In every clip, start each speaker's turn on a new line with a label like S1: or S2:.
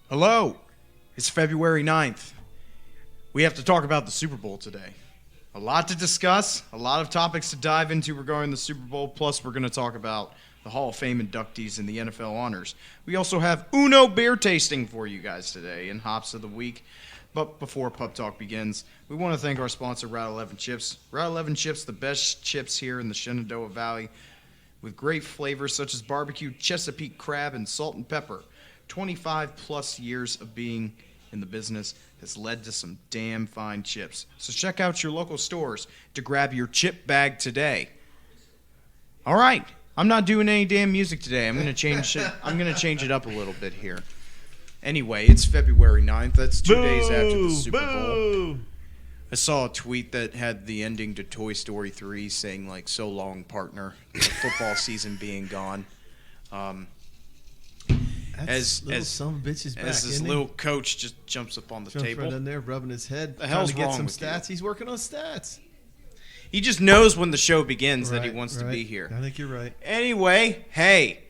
S1: Hello, it's February 9th. We have to talk about the Super Bowl today. A lot to discuss, a lot of topics to dive into regarding the Super Bowl, plus we're going to talk about the Hall of Fame inductees and the NFL honors. We also have Uno beer tasting for you guys today and Hops of the Week. But before Pub Talk begins, we want to thank our sponsor, Route 11 Chips. Route 11 Chips, the best chips here in the Shenandoah Valley, with great flavors such as barbecue, Chesapeake crab, and salt and pepper. 25 plus years of being in the business has led to some damn fine chips. So check out your local stores to grab your chip bag today. All right, I'm not doing any damn music today. I'm going to change it. I'm going to change it up a little bit here. Anyway, it's February 9th. That's 2 days after the Super Bowl. I saw a tweet that had the ending to Toy Story 3 saying, like, so long, partner, the football season being gone. As
S2: some bitches back,
S1: as this little coach just jumps up on the table.
S2: Right in there, rubbing his head.
S1: The hell's
S2: trying to get
S1: wrong
S2: some
S1: with you?
S2: stats. He's working on stats.
S1: He just knows when the show begins that he wants to be here.
S2: I think you're right.
S1: Anyway, hey.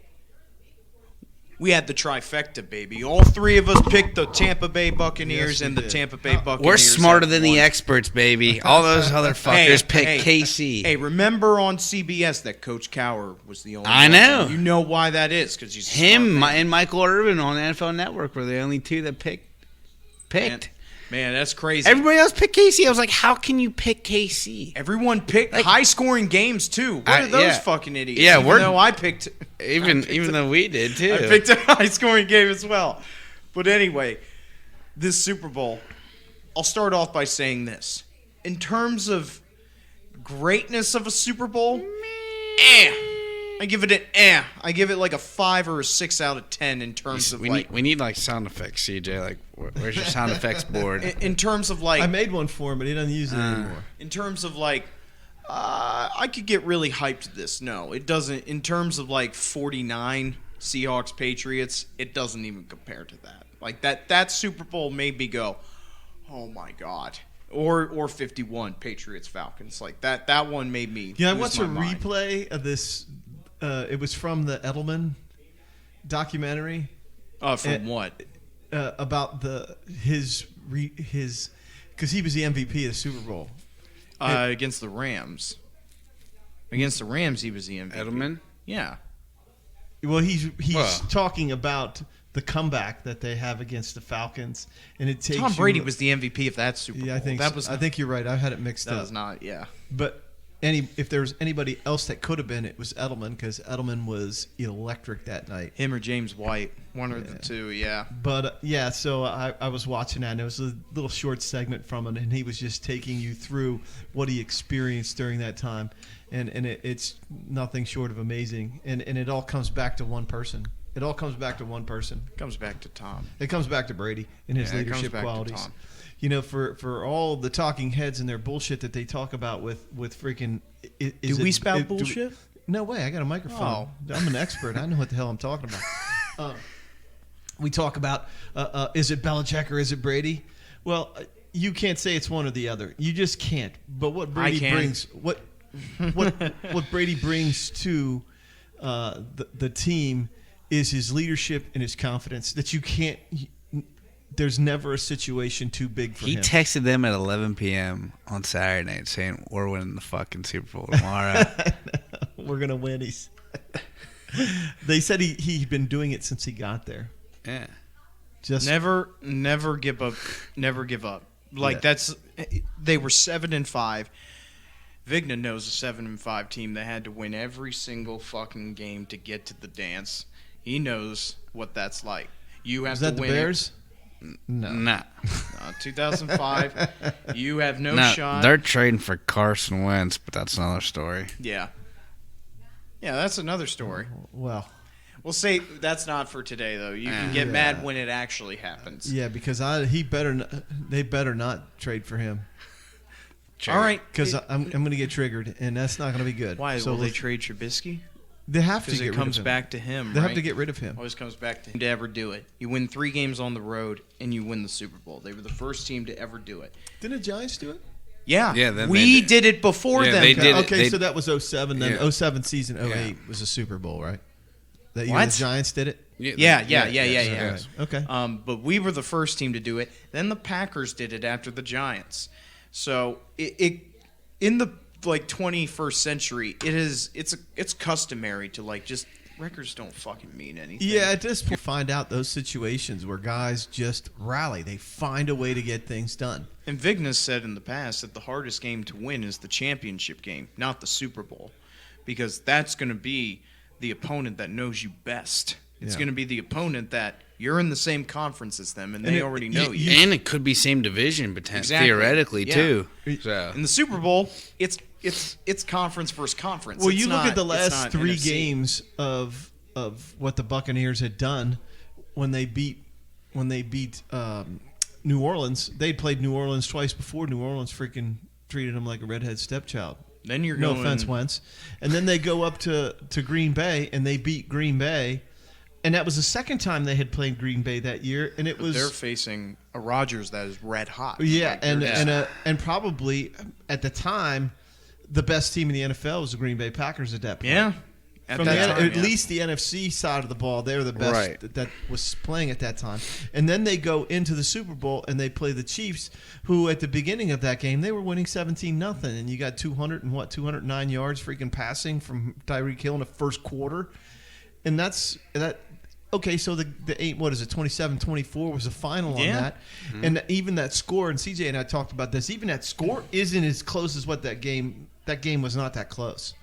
S1: We had the trifecta, baby. All three of us picked the Tampa Bay Buccaneers and the Tampa Bay Buccaneers.
S3: We're smarter than the experts, baby. All those other fuckers picked KC.
S1: Hey, remember on CBS that Coach Cowher was the only
S3: I
S1: one?
S3: know.
S1: You know why that is, because he's a
S3: Him
S1: smart man.
S3: and Michael Irvin on NFL Network were the only two that picked.
S1: Man, that's crazy.
S3: Everybody else picked KC. I was like, how can you pick KC?
S1: Everyone picked high-scoring games, too. What are those fucking idiots?
S3: Yeah,
S1: even though I picked...
S3: Even though we did, too.
S1: I picked a high-scoring game as well. But anyway, this Super Bowl, I'll start off by saying this. In terms of greatness of a Super Bowl, I give it an I give it like a 5 or a 6 out of 10 in terms of
S3: we need like sound effects, CJ. Like, where's your sound effects board?
S1: In terms of like...
S2: I made one for him, but he doesn't use it anymore.
S1: In terms of like... I could get really hyped to this. No, it doesn't. In terms of like 49 Seahawks Patriots, it doesn't even compare to that. Like that Super Bowl made me go, oh my god. Or 51 Patriots Falcons. Like that one made me.
S2: Yeah, I watched a
S1: mind.
S2: replay of this. It was from the Edelman documentary.
S1: From what?
S2: About his because he was the MVP of the Super Bowl.
S1: Against the Rams. Against the Rams, he was the MVP.
S3: Edelman?
S1: Yeah.
S2: Well, he's talking about the comeback that they have against the Falcons, and it takes
S1: Tom Brady was the MVP of that Super Bowl.
S2: Yeah, I think you're right. I had it mixed up.
S1: That was not. Yeah.
S2: But if there was anybody else that could have been, it was Edelman, because Edelman was electric that night.
S1: Him or James White, one of the two. Yeah.
S2: But so I was watching that, and it was a little short segment from it, and he was just taking you through what he experienced during that time, and it's nothing short of amazing, and it all comes back to one person. It all comes back to one person.
S1: It comes back to Tom.
S2: It comes back to Brady and his leadership qualities. You know, for all the talking heads and their bullshit that they talk about with freaking...
S1: Do we spout bullshit?
S2: No way. I got a microphone.
S1: Oh.
S2: I'm an expert. I know what the hell I'm talking about. We talk about, is it Belichick or is it Brady? Well, you can't say it's one or the other. You just can't. But what Brady brings... What Brady brings to the team is his leadership and his confidence that you can't... There's never a situation too big for him.
S3: He texted them at 11 p.m. on Saturday night saying, we're winning the fucking Super Bowl tomorrow.
S2: We're going to win. They said he'd been doing it since he got there.
S3: Yeah.
S1: Just never give up. Never give up. Like they were 7-5. Vigna knows a 7-5 team that had to win every single fucking game to get to the dance. He knows what that's like. You have to win.
S2: Was that the Bears?
S3: No.
S1: 2005. You have no shot.
S3: They're trading for Carson Wentz, but that's another story.
S1: Yeah. Yeah, that's another story.
S2: Well,
S1: we'll say that's not for today, though. You can get mad when it actually happens.
S2: Yeah, because they better not trade for him.
S1: All right,
S2: because I'm going to get triggered, and that's not going to be good.
S1: Why?
S2: So
S1: will they trade Trubisky?
S2: They have to get rid of him.
S1: Because it comes back to him,
S2: They have to get rid of him.
S1: Always comes back to him to ever do it. You win 3 games on the road, and you win the Super Bowl. They were the first team to ever do it.
S2: Didn't the Giants do it?
S1: Yeah. We did it before them.
S3: They did
S2: okay, so that was 07. Then 07 season, 08 was a Super Bowl, right? That year
S1: What?
S2: the Giants did it?
S1: Yeah.
S2: Okay.
S1: But we were the first team to do it. Then the Packers did it after the Giants. So it in the 21st century, it's customary to just records don't fucking mean anything.
S2: Yeah, at this point, you find out those situations where guys just rally. They find a way to get things done.
S1: And Vignes said in the past that the hardest game to win is the championship game, not the Super Bowl, because that's going to be the opponent that knows you best. It's going to be the opponent that you're in the same conference as them, and they already know you.
S3: And it could be same division, theoretically, too. So.
S1: In the Super Bowl, it's conference versus conference.
S2: Well, you look at the last 3 games of what the Buccaneers had done when they beat New Orleans. They'd played New Orleans twice before. New Orleans freaking treated them like a redhead stepchild.
S1: Then you're
S2: no
S1: going,
S2: offense, Wentz. And then they go up to Green Bay and they beat Green Bay. And that was the second time they had played Green Bay that year, and
S1: they're facing a Rodgers that is red hot.
S2: Yeah, and probably at the time, the best team in the NFL was the Green Bay Packers at that point.
S1: Yeah,
S2: at least the NFC side of the ball, they're the best that was playing at that time. And then they go into the Super Bowl and they play the Chiefs, who at the beginning of that game they were winning 17-0, and you got 209 yards freaking passing from Tyreek Hill in the first quarter, and that. Okay, so the 27-24 was the final on that. Mm-hmm. And even that score, and CJ and I talked about this, even that score isn't as close as what that game was not that close.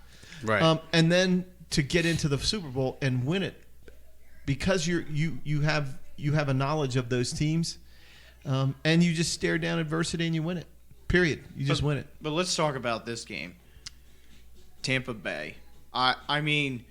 S3: Right.
S2: And then to get into the Super Bowl and win it, because you have a knowledge of those teams, and you just stare down adversity and you win it. Period. You just win it.
S1: But let's talk about this game. Tampa Bay. I mean,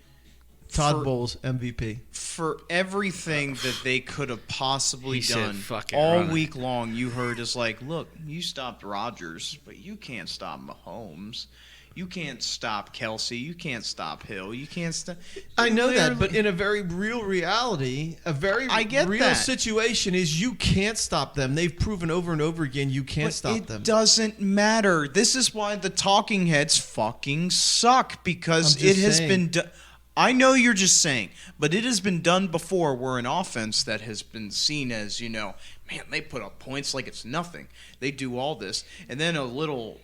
S2: Todd Bowles, MVP.
S1: For everything that they could have possibly done all week long, you heard is look, you stopped Rodgers, but you can't stop Mahomes. You can't stop Kelsey. You can't stop Hill. You can't stop.
S2: I know that, but in a very real reality, real situation is you can't stop them. They've proven over and over again you can't stop them.
S1: It doesn't matter. This is why the talking heads fucking suck, because it has been done. I know you're just saying, but it has been done before where an offense that has been seen as, man, they put up points like it's nothing. They do all this. And then a little,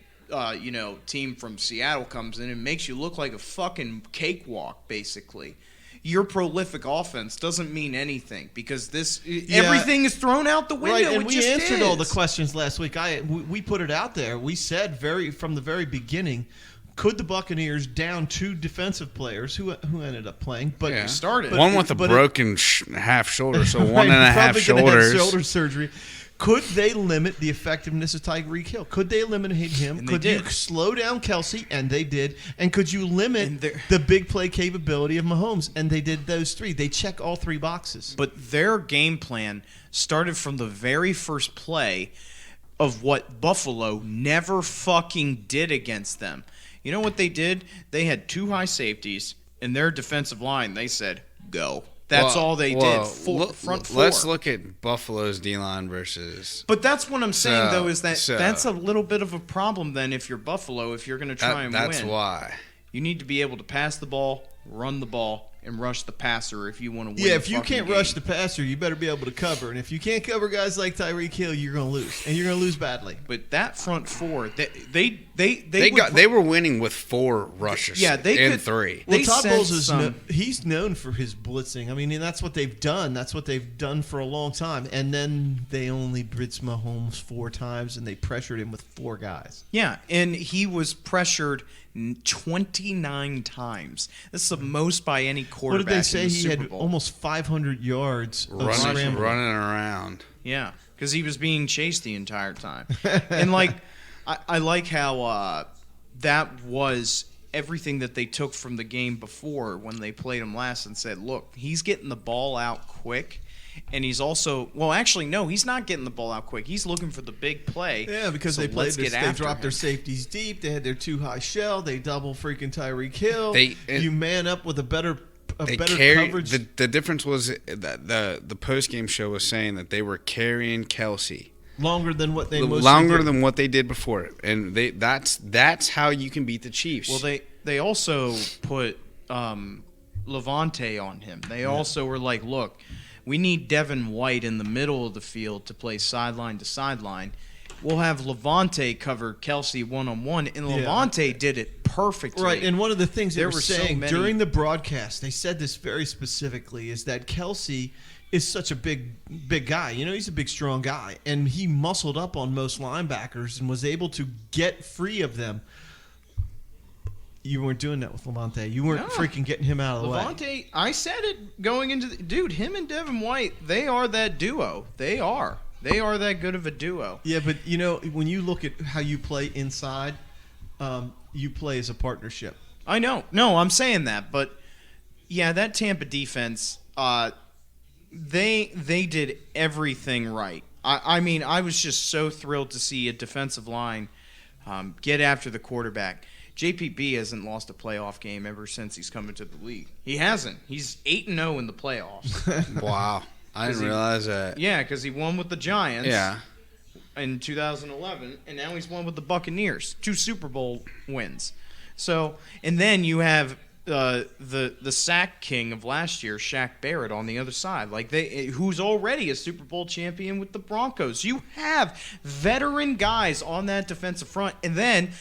S1: team from Seattle comes in and makes you look like a fucking cakewalk, basically. Your prolific offense doesn't mean anything because everything is thrown out the window.
S2: Right, and we answered all the questions last week. We put it out there. We said from the very beginning, could the Buccaneers down 2 defensive players who ended up playing? But
S1: started
S3: one with a broken half shoulder, so one and a half shoulders.
S2: Shoulder surgery. Could they limit the effectiveness of Tyreek Hill? Could they eliminate him?
S1: And
S2: could you slow down Kelsey? And they did. And could you limit the big play capability of Mahomes? And they did those 3. They check all 3 boxes.
S1: But their game plan started from the very first play of what Buffalo never fucking did against them. You know what they did? They had 2 high safeties, and their defensive line, they said, go. That's all they did. Front 4.
S3: Let's look at Buffalo's D-line versus...
S1: But that's what I'm saying, though, is that's a little bit of a problem, then, if you're Buffalo, if you're going to try and win.
S3: That's why.
S1: You need to be able to pass the ball, run the ball, and rush the passer if you want to win.
S2: Yeah, if you can't rush the passer, you better be able to cover. And if you can't cover guys like Tyreek Hill, you're going to lose, and you're going to lose badly.
S1: But that front 4,
S3: they were winning with 4 rushes.
S1: Yeah, and
S3: 3.
S2: Well, Todd Bowles he's known for his blitzing. I mean, and that's what they've done. That's what they've done for a long time. And then they only blitzed Mahomes 4 times, and they pressured him with 4 guys.
S1: Yeah, and he was pressured 29 times. This is the most by any quarterback.
S2: What did they say?
S1: In the
S2: He
S1: Super
S2: had
S1: Bowl.
S2: almost 500 yards
S3: running around.
S1: Yeah, because he was being chased the entire time. And I like how that was everything that they took from the game before when they played him last and said, look, he's getting the ball out quick. And he's also, well, actually, no, he's not getting the ball out quick. He's looking for the big play.
S2: Yeah, because they dropped their safeties deep. They had their 2 high shell. They double freaking Tyreek Hill. You man up with a better coverage.
S3: The difference was that the post-game show was saying that they were carrying Kelsey
S2: longer than what they
S3: than what they did before, and that's how you can beat the Chiefs.
S1: Well, they also put Levante on him. They also were like, look, we need Devin White in the middle of the field to play sideline to sideline. We'll have Levante cover Kelsey one-on-one, and Levante did it perfectly.
S2: Right, and one of the things they were
S1: so
S2: saying
S1: many-
S2: during the broadcast, they said this very specifically, is that Kelsey is such a big guy. You know, he's a big, strong guy, and he muscled up on most linebackers and was able to get free of them. You weren't doing that with Levante. You weren't freaking getting him out of the way.
S1: Levante, I said it going into dude, him and Devin White, they are that duo. They are that good of a duo.
S2: Yeah, but you know, when you look at how you play inside, you play as a partnership.
S1: I know. No, I'm saying that, but yeah, that Tampa defense, they did everything right. I mean, I was just so thrilled to see a defensive line get after the quarterback. JPP hasn't lost a playoff game ever since he's come into the league. He hasn't. He's 8-0 in the playoffs.
S3: Wow. I didn't realize that.
S1: Yeah, because he won with the Giants.
S3: Yeah.
S1: In 2011, and now he's won with the Buccaneers, 2 Super Bowl wins. So, and then you have the sack king of last year, Shaq Barrett, on the other side, who's already a Super Bowl champion with the Broncos. You have veteran guys on that defensive front, and then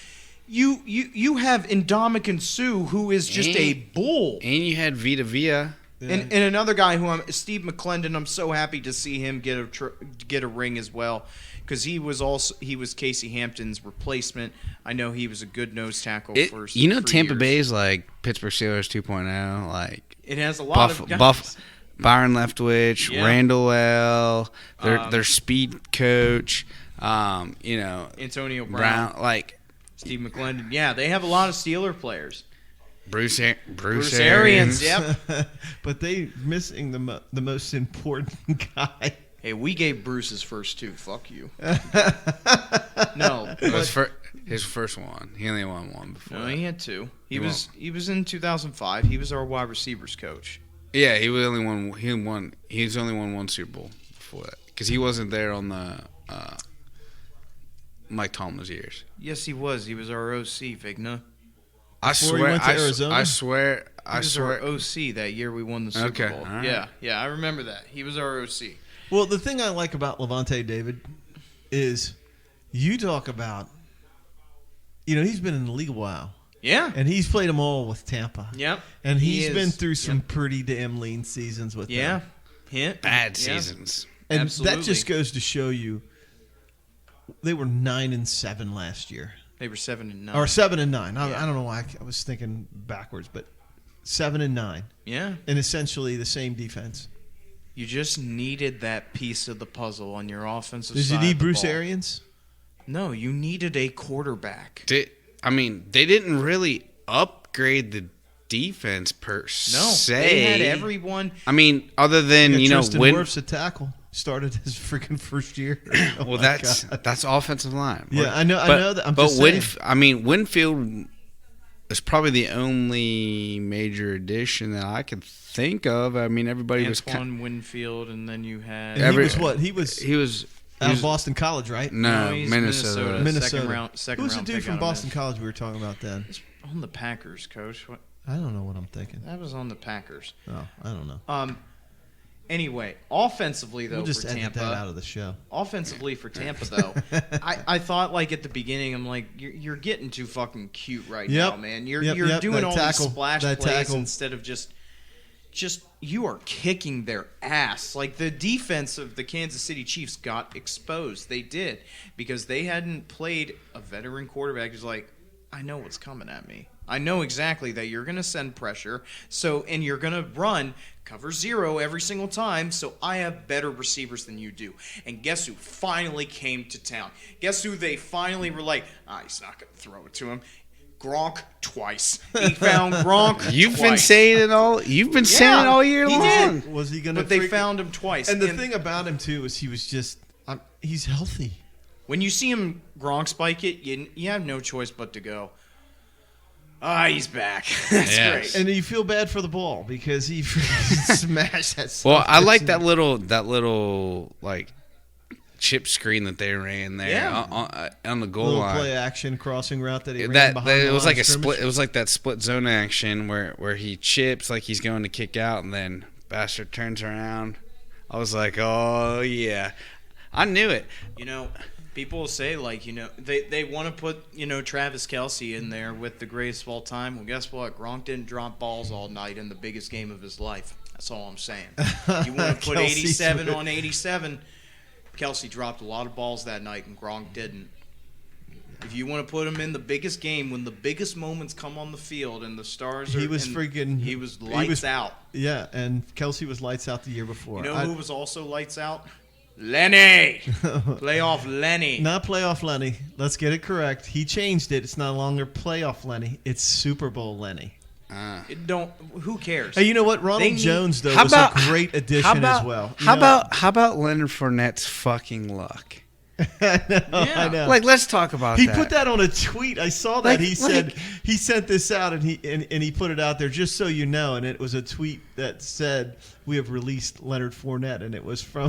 S1: you have Ndamukong Suh, who is just a bull.
S3: And you had Vita Vea.
S1: Yeah. And another guy Steve McClendon. I'm so happy to see him get a ring as well, because he was Casey Hampton's replacement. I know he was a good nose tackle for
S3: Tampa
S1: years.
S3: Bay is like Pittsburgh Steelers 2.0. Like
S1: it has a lot of guys.
S3: Byron Leftwich,
S1: Yeah.
S3: Randall L. Their speed coach.
S1: Antonio Brown,
S3: like
S1: Steve McClendon. Yeah, they have a lot of Steeler players.
S3: Bruce
S1: Arians. Yep.
S2: But they missing the most important guy.
S1: Hey, we gave Bruce his first 2. Fuck you. No,
S3: It was his first one. He only won one before.
S1: No, he had 2. He was in 2005. He was our wide receivers coach.
S3: Yeah, he only won one Super Bowl before that, because he wasn't there on the Mike Tomlin's years.
S1: Yes, he was. He was our OC, Vigna.
S2: Before he went to Arizona?
S3: I swear.
S1: He was our OC that year we won the Super Bowl.
S3: all right.
S1: Yeah, I remember that. He was our OC.
S2: Well, the thing I like about Levante, David, is you talk about, he's been in the league a while.
S1: Yeah.
S2: And he's played them all with Tampa.
S1: Yep.
S2: And he's been through some pretty damn lean seasons with them.
S1: Yeah.
S3: Bad seasons.
S2: And
S1: Absolutely.
S2: that just goes to show you they were 9-7 last year.
S1: They were 7-9.
S2: Or 7-9. I don't know why I was thinking backwards, but 7-9.
S1: Yeah.
S2: And essentially the same defense.
S1: You just needed that piece of the puzzle on your offensive
S2: Did
S1: side.
S2: you need
S1: of the
S2: Bruce
S1: ball.
S2: Arians?
S1: No, you needed a quarterback.
S3: They didn't really upgrade the defense per se.
S1: No, they had everyone.
S3: I mean, other than
S2: Tristan
S3: when.
S2: Wirfs at tackle started his freaking first year. Oh
S3: Well,
S2: my
S3: that's
S2: God.
S3: offensive line.
S2: Yeah, I know that. I'm just saying.
S3: Winfield is probably the only major addition that I can think of. I mean, everybody was
S1: Antoine Winfield, and then you had.
S2: And he was
S3: he was
S2: out of Boston College, right?
S3: No,
S1: he's
S3: Minnesota.
S2: Minnesota.
S1: Second
S2: Who's the
S1: round
S2: dude
S1: pick
S2: from
S1: out of
S2: Boston
S1: Minnesota.
S2: College we were talking about then?
S1: It's on the Packers, Coach. What?
S2: I don't know what I'm thinking.
S1: That was on the Packers.
S2: Oh, I don't know.
S1: Anyway, offensively though,
S2: We'll just
S1: for
S2: edit
S1: Tampa,
S2: that out of the show.
S1: Offensively for Tampa, though, I thought at the beginning, I'm like, you're getting too fucking cute right now, man. You're doing
S2: that
S1: all
S2: tackle,
S1: these splash
S2: that
S1: plays
S2: tackle.
S1: instead of just you are kicking their ass. Like the defense of the Kansas City Chiefs got exposed. They did because they hadn't played a veteran quarterback who's like, I know what's coming at me. I know exactly that you're going to send pressure, and you're going to run cover 0 every single time, so I have better receivers than you do. And guess who finally came to town? Guess who they finally were like, he's not going to throw it to him. Gronk twice. He found Gronk
S3: You've
S1: twice.
S3: been saying it all. You've been saying it all year
S1: he
S3: long.
S1: did.
S2: Was he going to?
S1: But they found him twice.
S2: And the thing about him too is he was just he's healthy.
S1: When you see him Gronk spike it, you have no choice but to go, he's back. That's
S3: Yes.
S1: great.
S2: And you feel bad for the ball because he freaking smashed that.
S3: Well, I like
S2: that.
S3: that little like chip screen that they ran there
S1: Yeah.
S3: on the goal
S2: Little
S3: line.
S2: play action crossing route that he ran
S3: That
S2: behind the
S3: it was
S2: line
S3: like a
S2: of scrimmage.
S3: split. It was like that split zone action where he chips like he's going to kick out, and then Bastard turns around. I was like, oh yeah, I knew it.
S1: People will say, like, they want to put, Travis Kelce in there with the greatest of all time. Well, guess what? Gronk didn't drop balls all night in the biggest game of his life. That's all I'm saying. You want to put
S2: Kelce's
S1: 87
S2: good.
S1: on 87. Kelce dropped a lot of balls that night, and Gronk didn't. If you want to put him in the biggest game, when the biggest moments come on the field and the stars are...
S2: He was
S1: lights out.
S2: Yeah, and Kelce was lights out the year before.
S1: You know who was also lights out? Lenny! Playoff Lenny.
S2: Not playoff Lenny. Let's get it correct. He changed it. It's no longer playoff Lenny. It's Super Bowl Lenny.
S1: Who cares?
S2: Hey, you know what? Ronald Jones, though, was a great addition as well.
S3: How about Leonard Fournette's fucking luck?
S2: I know.
S3: Like, let's talk about
S2: He
S3: that.
S2: put that on a tweet. I saw that. He said he sent this out and he put it out there just so you know. And it was a tweet that said, "We have released Leonard Fournette," and it was from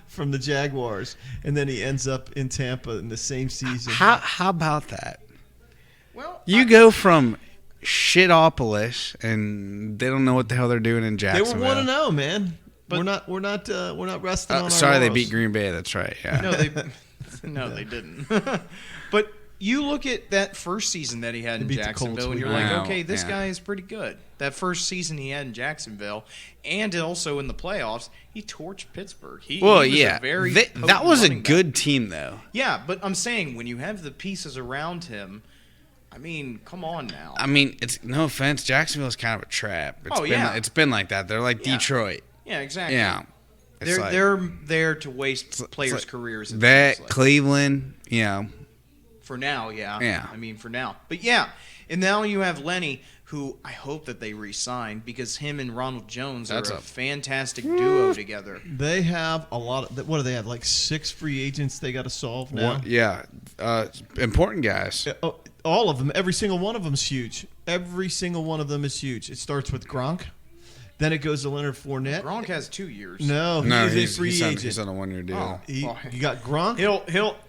S2: from the Jaguars. And then he ends up in Tampa in the same season.
S3: How about that?
S1: Well,
S3: You go from shitopolis, and they don't know what the hell they're doing in
S2: They
S3: Jacksonville.
S2: were 1-0, man. We're not resting on our
S3: Sorry, they
S2: laurels.
S3: beat Green Bay. That's right. Yeah.
S1: they didn't. But you look at that first season that he had in
S2: beat the
S1: Jacksonville,
S2: Colts
S1: and you're
S3: week
S1: like,
S3: one.
S1: okay, this
S3: Yeah.
S1: guy is pretty good. That first season he had in Jacksonville, and also in the playoffs, he torched Pittsburgh. He was
S3: yeah.
S1: a very
S3: that
S1: potent
S3: was a
S1: running back.
S3: good team, though.
S1: Yeah, but I'm saying when you have the pieces around him, I mean, come on now.
S3: I mean, it's no offense. Jacksonville's kind of a trap. It's been like that. They're like
S1: Yeah.
S3: Detroit.
S1: Yeah, exactly.
S3: Yeah. It's
S1: They're there to waste players'
S3: like
S1: careers. it
S3: that
S1: seems like.
S3: Cleveland,
S1: For now, yeah.
S3: Yeah.
S1: I mean, for now. But yeah, and now you have Lenny, who I hope that they re-sign because him and Ronald Jones are a fantastic duo together.
S2: They have a lot of. What do they have? Like 6 free agents they got to solve now.
S3: important guys.
S2: All of them. Every single one of them is huge. Every single one of them is huge. It starts with Gronk. Then it goes to Leonard Fournette.
S1: Gronk has 2 years.
S2: No,
S3: He's
S2: a free
S3: on,
S2: agent.
S3: he's on a 1-year deal.
S2: You got Gronk.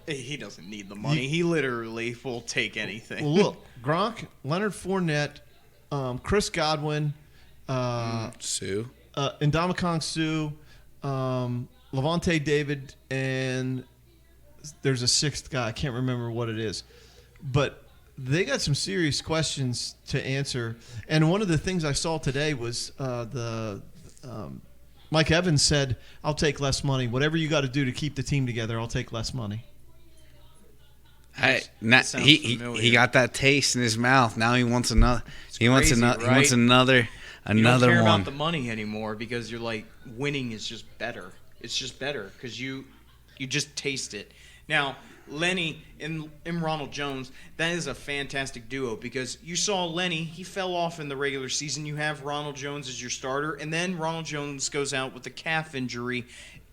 S1: He doesn't need the money. He literally will take anything.
S2: Well, look, Gronk, Leonard Fournette, Chris Godwin,
S3: Sue.
S2: Ndamukong Suh, Levante David, and there's a 6th guy. I can't remember what it is. But they got some serious questions to answer. And one of the things I saw today was Mike Evans said, "I'll take less money. Whatever you got to do to keep the team together, I'll take less money."
S3: Hey,
S1: sounds
S3: he
S1: familiar.
S3: got that taste in his mouth. Now he wants another. He wants
S1: crazy,
S3: another. He
S1: right?
S3: wants another
S1: You don't care
S3: one.
S1: about the money anymore because you're like, winning is just better. It's just better because you just taste it. Now, Lenny and Ronald Jones, that is a fantastic duo because you saw Lenny, he fell off in the regular season. You have Ronald Jones as your starter, and then Ronald Jones goes out with a calf injury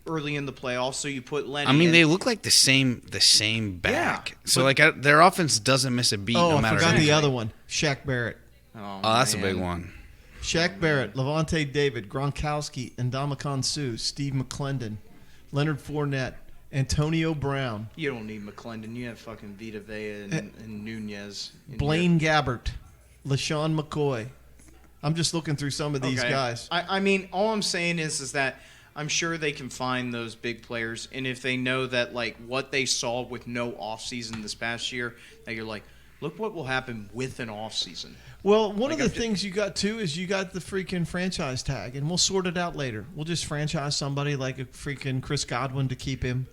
S1: early in the playoffs, so you put Lenny
S3: I mean,
S1: in.
S3: they look like the same back.
S1: Yeah,
S3: So their offense doesn't miss a beat no
S2: I
S3: matter.
S2: forgot
S3: who.
S2: the other one, Shaq Barrett.
S3: Oh, that's a
S1: man.
S3: big one.
S2: Shaq Barrett, Levante David, Gronkowski, Ndamukong Suh, Steve McClendon, Leonard Fournette, Antonio Brown,
S1: You don't need McClendon. You have fucking Vita Vea and Nunez. in
S2: Blaine Gabbert, LaShawn McCoy. I'm just looking through some of these
S1: Okay.
S2: guys.
S1: I mean, all I'm saying is that I'm sure they can find those big players, and if they know that like what they saw with no offseason this past year, that you're like, look what will happen with an offseason.
S2: Well, one
S1: Like,
S2: of the things you got too is you got the freaking franchise tag, and we'll sort it out later. We'll just franchise somebody like a freaking Chris Godwin to keep him,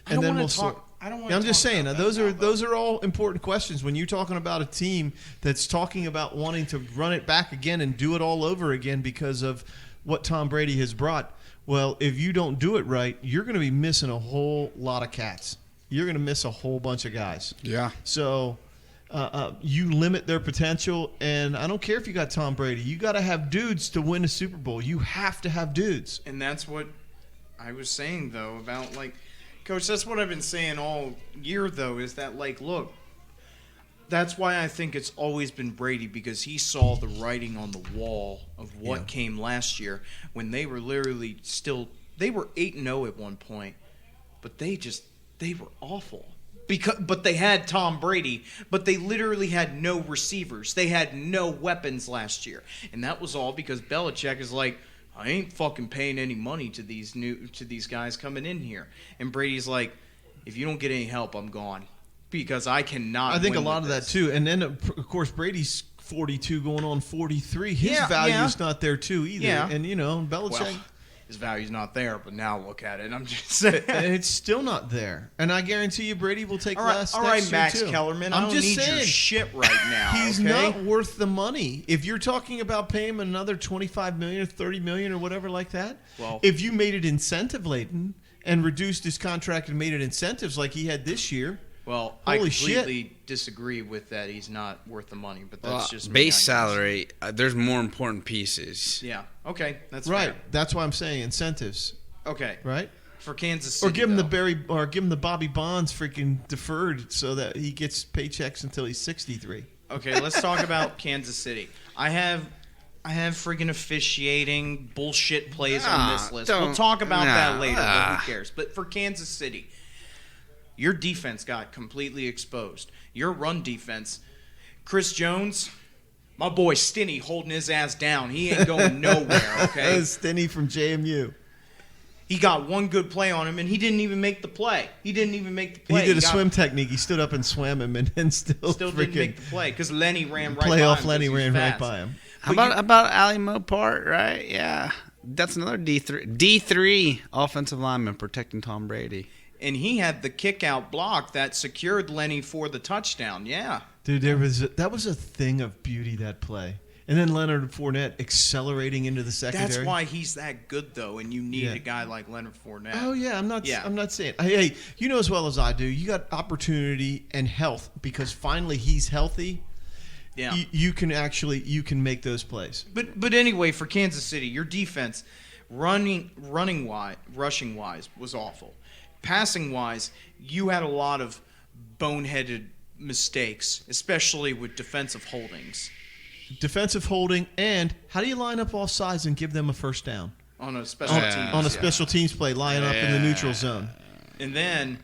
S1: I don't wanna talk.
S2: sort.
S1: I don't want.
S2: Yeah, I'm just saying those are all important questions when you're talking about a team that's talking about wanting to run it back again and do it all over again because of what Tom Brady has brought. Well, if you don't do it right, you're going to be missing a whole lot of cats. You're going to miss a whole bunch of guys.
S3: Yeah.
S2: So you limit their potential, and I don't care if you got Tom Brady. You got to have dudes to win a Super Bowl. You have to have dudes.
S1: And that's what I was saying though about like, Coach. That's what I've been saying all year though. Is that like, look. That's why I think it's always been Brady because he saw the writing on the wall of what came last year when they were literally they were 8-0 at one point but they were awful. But they had Tom Brady, but they literally had no receivers. They had no weapons last year. And that was all because Belichick is like, I ain't fucking paying any money to these guys coming in here. And Brady's like, if you don't get any help, I'm gone. Because I cannot
S2: I think a
S1: win
S2: lot
S1: with
S2: of
S1: this.
S2: that too. And then of course Brady's 42 going on 43. His value's not there too either.
S1: Yeah.
S2: And Belichick
S1: Well, his value's not there, but now look at it. I'm just saying.
S2: it's still not there. And I guarantee you Brady will take less
S1: all right,
S2: next year
S1: Max
S2: too.
S1: Kellerman.
S2: I'm
S1: I don't
S2: just
S1: need
S2: saying,
S1: your shit right now.
S2: he's
S1: okay?
S2: not worth the money. If you're talking about paying him another $25 million or $30 million or whatever like that,
S1: Well,
S2: if you made it incentive laden and reduced his contract and made it incentives like he had this year,
S1: Well, I
S2: Holy
S1: completely disagree with that. He's not worth the money, but that's just me, I
S3: base
S1: guess.
S3: salary. There's more important pieces.
S1: Yeah. Okay. That's
S2: right?
S1: fair.
S2: That's why I'm saying incentives,
S1: Okay.
S2: right?
S1: For Kansas City,
S2: Or give him
S1: though.
S2: give him the Bobby Bonds freaking deferred so that he gets paychecks until he's 63.
S1: Okay. Let's talk about Kansas City. I have friggin' officiating bullshit plays on this list. We'll talk about that later. But who cares? But for Kansas City, your defense got completely exposed. Your run defense, Chris Jones, my boy Stinny holding his ass down. He ain't going nowhere, okay?
S2: Stinny from JMU.
S1: He got one good play on him, and he didn't even make the play. He didn't even make the play.
S2: He did a swim technique. He stood up and swam him, and then still
S1: didn't make the play because Lenny ran right by him.
S2: playoff
S1: 'cause
S2: Lenny
S1: he was
S2: ran right
S1: fast.
S2: by him.
S3: How about Ali Mopart, right? Yeah. That's another D3 offensive lineman protecting Tom Brady.
S1: And he had the kick out block that secured Lenny for the touchdown. Yeah.
S2: Dude, that was a thing of beauty, that play. And then Leonard Fournette accelerating into the secondary.
S1: That's why he's that good, though, and you need
S2: Yeah.
S1: a guy like Leonard Fournette.
S2: Oh yeah, I'm
S1: Yeah.
S2: not saying. Hey, you know as well as I do. You got opportunity and health because finally he's healthy.
S1: Yeah.
S2: You can make those plays.
S1: But anyway, for Kansas City, your defense, rushing wise, was awful. Passing wise, you had a lot of boneheaded mistakes, especially with defensive holdings.
S2: Defensive holding, and how do you line up all sides and give them a first down
S1: On a special
S3: Yeah.
S1: team.
S2: on a special teams play, line up in the neutral zone?
S1: And then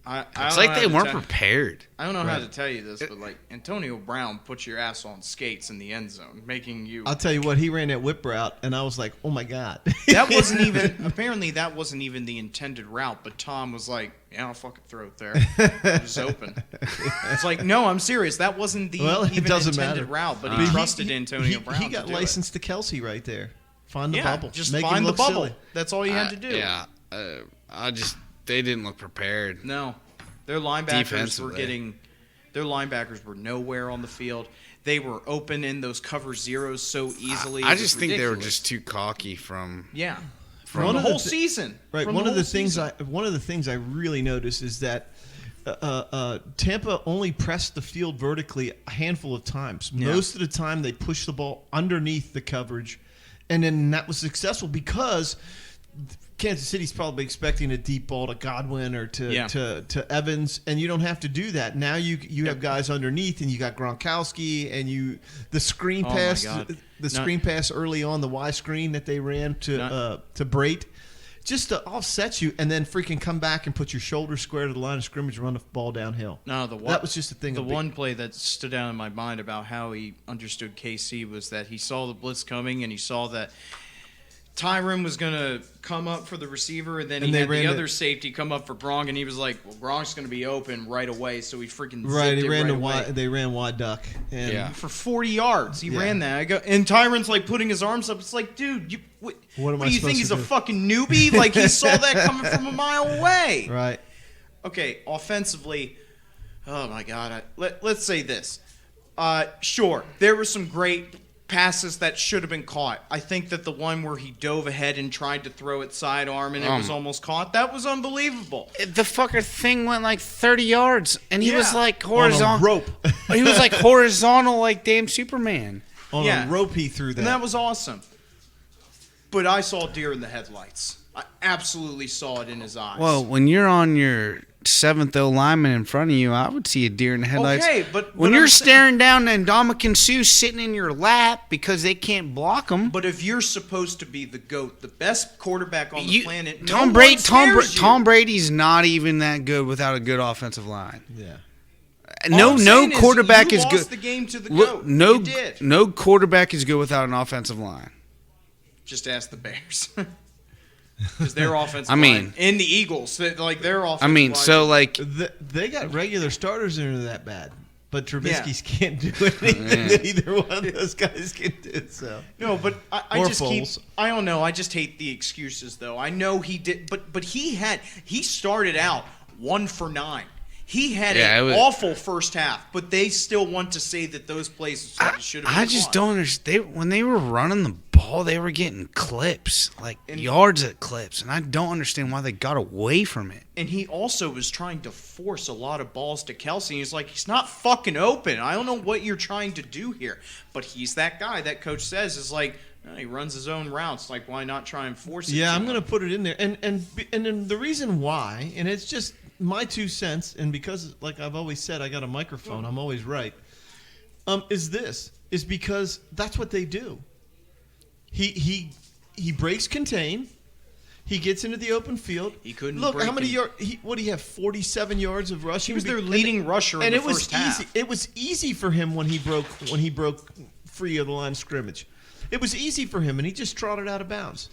S1: I
S3: It's
S1: don't
S3: like
S1: know
S3: they
S1: how to
S3: weren't
S1: tell-
S3: prepared.
S1: I don't know how to tell you this, but like Antonio Brown put your ass on skates in the end zone, making you.
S2: I'll tell you what, he ran that whip route, and I was like, oh my god,
S1: That wasn't even. Apparently, that wasn't even the intended route. But Tom was like, "Yeah, I'll fucking throw it there. It was open." It's like, no, I'm serious. That wasn't the
S2: Well, it
S1: even
S2: doesn't
S1: intended
S2: matter.
S1: route. But
S2: But
S1: he trusted Antonio
S2: he,
S1: Brown.
S2: He got
S1: to do
S2: licensed to Kelsey right there. Find the
S1: Yeah,
S2: bubble.
S1: just
S2: Make him
S1: find the
S2: look
S1: bubble.
S2: silly.
S1: That's all you had to do.
S3: Yeah. They didn't look prepared.
S1: No, their linebackers
S3: Defensively.
S1: Their linebackers were nowhere on the field. They were open in those cover zeros so easily.
S3: I
S1: It was
S3: just think they were
S1: ridiculous.
S3: just too cocky from.
S1: Yeah.
S3: From
S1: From the
S2: One of the
S1: whole
S2: thi-
S1: season.
S2: Right.
S1: From
S2: One
S1: the
S2: of the
S1: whole
S2: things I really noticed is that Tampa only pressed the field vertically a handful of times.
S1: Yeah.
S2: Most of the time, they pushed the ball underneath the coverage, and then that was successful because Kansas City's probably expecting a deep ball to Godwin or to Evans, and you don't have to do that. Now you have guys underneath, and you got Gronkowski, and the screen
S1: Oh, my
S2: pass,
S1: God.
S2: the screen pass early on, the Y screen that they ran to Brait, just to offset you, and then freaking come back and put your shoulder square to the line of scrimmage and run the ball downhill.
S1: No,
S2: That was just a thing.
S1: The one play that stood out in my mind about how he understood KC was that he saw the blitz coming and he saw that Tyron was going to come up for the receiver, and then
S2: And
S1: he
S2: they
S1: had the
S2: ran
S1: other
S2: it-
S1: safety come up for Gronk, and he was like, well, Gronk's going to be open right away, so he freaking
S2: Right,
S1: zipped
S2: he
S1: it
S2: ran
S1: right
S2: the
S1: away.
S2: they ran wide duck. And
S3: Yeah.
S1: For 40 yards, he
S2: Yeah.
S1: ran that. And Tyron's like putting his arms up. It's like, dude, what
S2: am I
S1: do you think?
S2: supposed
S1: He's
S2: to
S1: a
S2: do?
S1: fucking newbie? Like, he saw that coming from a mile away.
S2: Right.
S1: Okay, offensively, oh my God. Let's say this. Sure, there were some great passes that should have been caught. I think that the one where he dove ahead and tried to throw it sidearm and it was almost caught, that was unbelievable.
S3: The fucker thing went like 30 yards, and he was
S1: Yeah.
S3: like
S2: On a
S3: horizontal.
S2: rope.
S3: He was like horizontal, like damn Superman.
S2: On
S1: Yeah.
S2: a rope he threw that.
S1: And that was awesome. But I saw deer in the headlights. I absolutely saw it in his eyes.
S3: Well, when you're on your 7th O lineman in front of you, I would see a deer in the headlights.
S1: Okay, but
S3: when
S1: I'm
S3: you're
S1: saying-
S3: staring down and Ndamukong Suh sitting in your lap because they can't block him.
S1: But if you're supposed to be the GOAT, the best quarterback on the planet,
S3: Tom Brady's not even that good without a good offensive line.
S2: Yeah.
S3: No quarterback is
S1: you
S3: good.
S1: lost the game to the GOAT. You did.
S3: No quarterback is good without an offensive line.
S1: Just ask the Bears. Because their offensive line, and the Eagles, like their offensive line.
S3: So like
S2: they got regular starters that are that bad, but Trubisky's can't do anything that either one of those guys can do. So
S1: no, but I
S2: Or
S1: just
S2: Foles.
S1: keep. I don't know. I just hate the excuses, though. I know he did, but he started out 1 for 9. He had an awful first half, but they still want to say that those plays should have been
S3: I just don't understand. When they were running the ball, they were getting clips, yards at clips, and I don't understand why they got away from it.
S1: And he also was trying to force a lot of balls to Kelsey. He's like, he's not fucking open. I don't know what you're trying to do here. But he's that guy that coach says is like, he runs his own routes. Like, why not try and force it?
S2: Yeah, I'm going to put it in there. And then the reason why, and it's just my 2 cents, and because, like I've always said, I got a microphone, I'm always right, is because that's what they do. He breaks contain. He gets into the open field.
S1: He couldn't
S2: look
S1: break
S2: how many
S1: him.
S2: yards. What do you have? 47 yards of rushing.
S1: He was their leading rusher in the first half.
S2: Easy. It was easy for him when he broke free of the line of scrimmage. It was easy for him, and he just trotted out of bounds.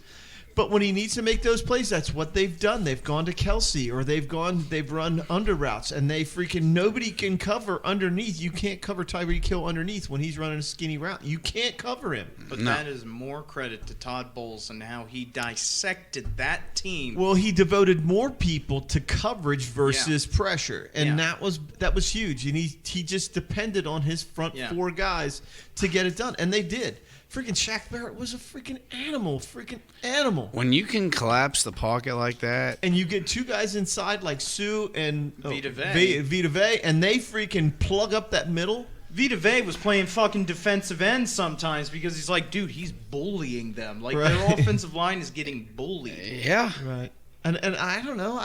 S2: But when he needs to make those plays, that's what they've done. They've gone to Kelsey, or they've run under routes, and nobody can cover underneath. You can't cover Tyreek Hill underneath when he's running a skinny route. You can't cover him.
S1: But that is more credit to Todd Bowles and how he dissected that team.
S2: Well, he devoted more people to coverage versus pressure, and that was huge. And he just depended on his front 4 guys to get it done, and they did. Freaking Shaq Barrett was a freaking animal.
S3: When you can collapse the pocket like that,
S2: and you get 2 guys inside like Sue and
S1: Vita
S2: Vea, and they freaking plug up that middle.
S1: Vita Vea was playing fucking defensive end sometimes because he's like, dude, he's bullying them. Like, their offensive line is getting bullied.
S3: Yeah.
S2: Right. And I don't know.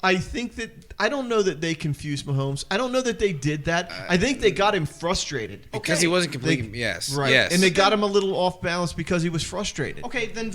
S2: I think that I don't know that they confused Mahomes. I don't know that they did that. I think they got him frustrated
S3: because he wasn't completing.
S2: Right.
S3: Yes.
S2: And they got him a little off balance because he was frustrated.
S1: Okay, then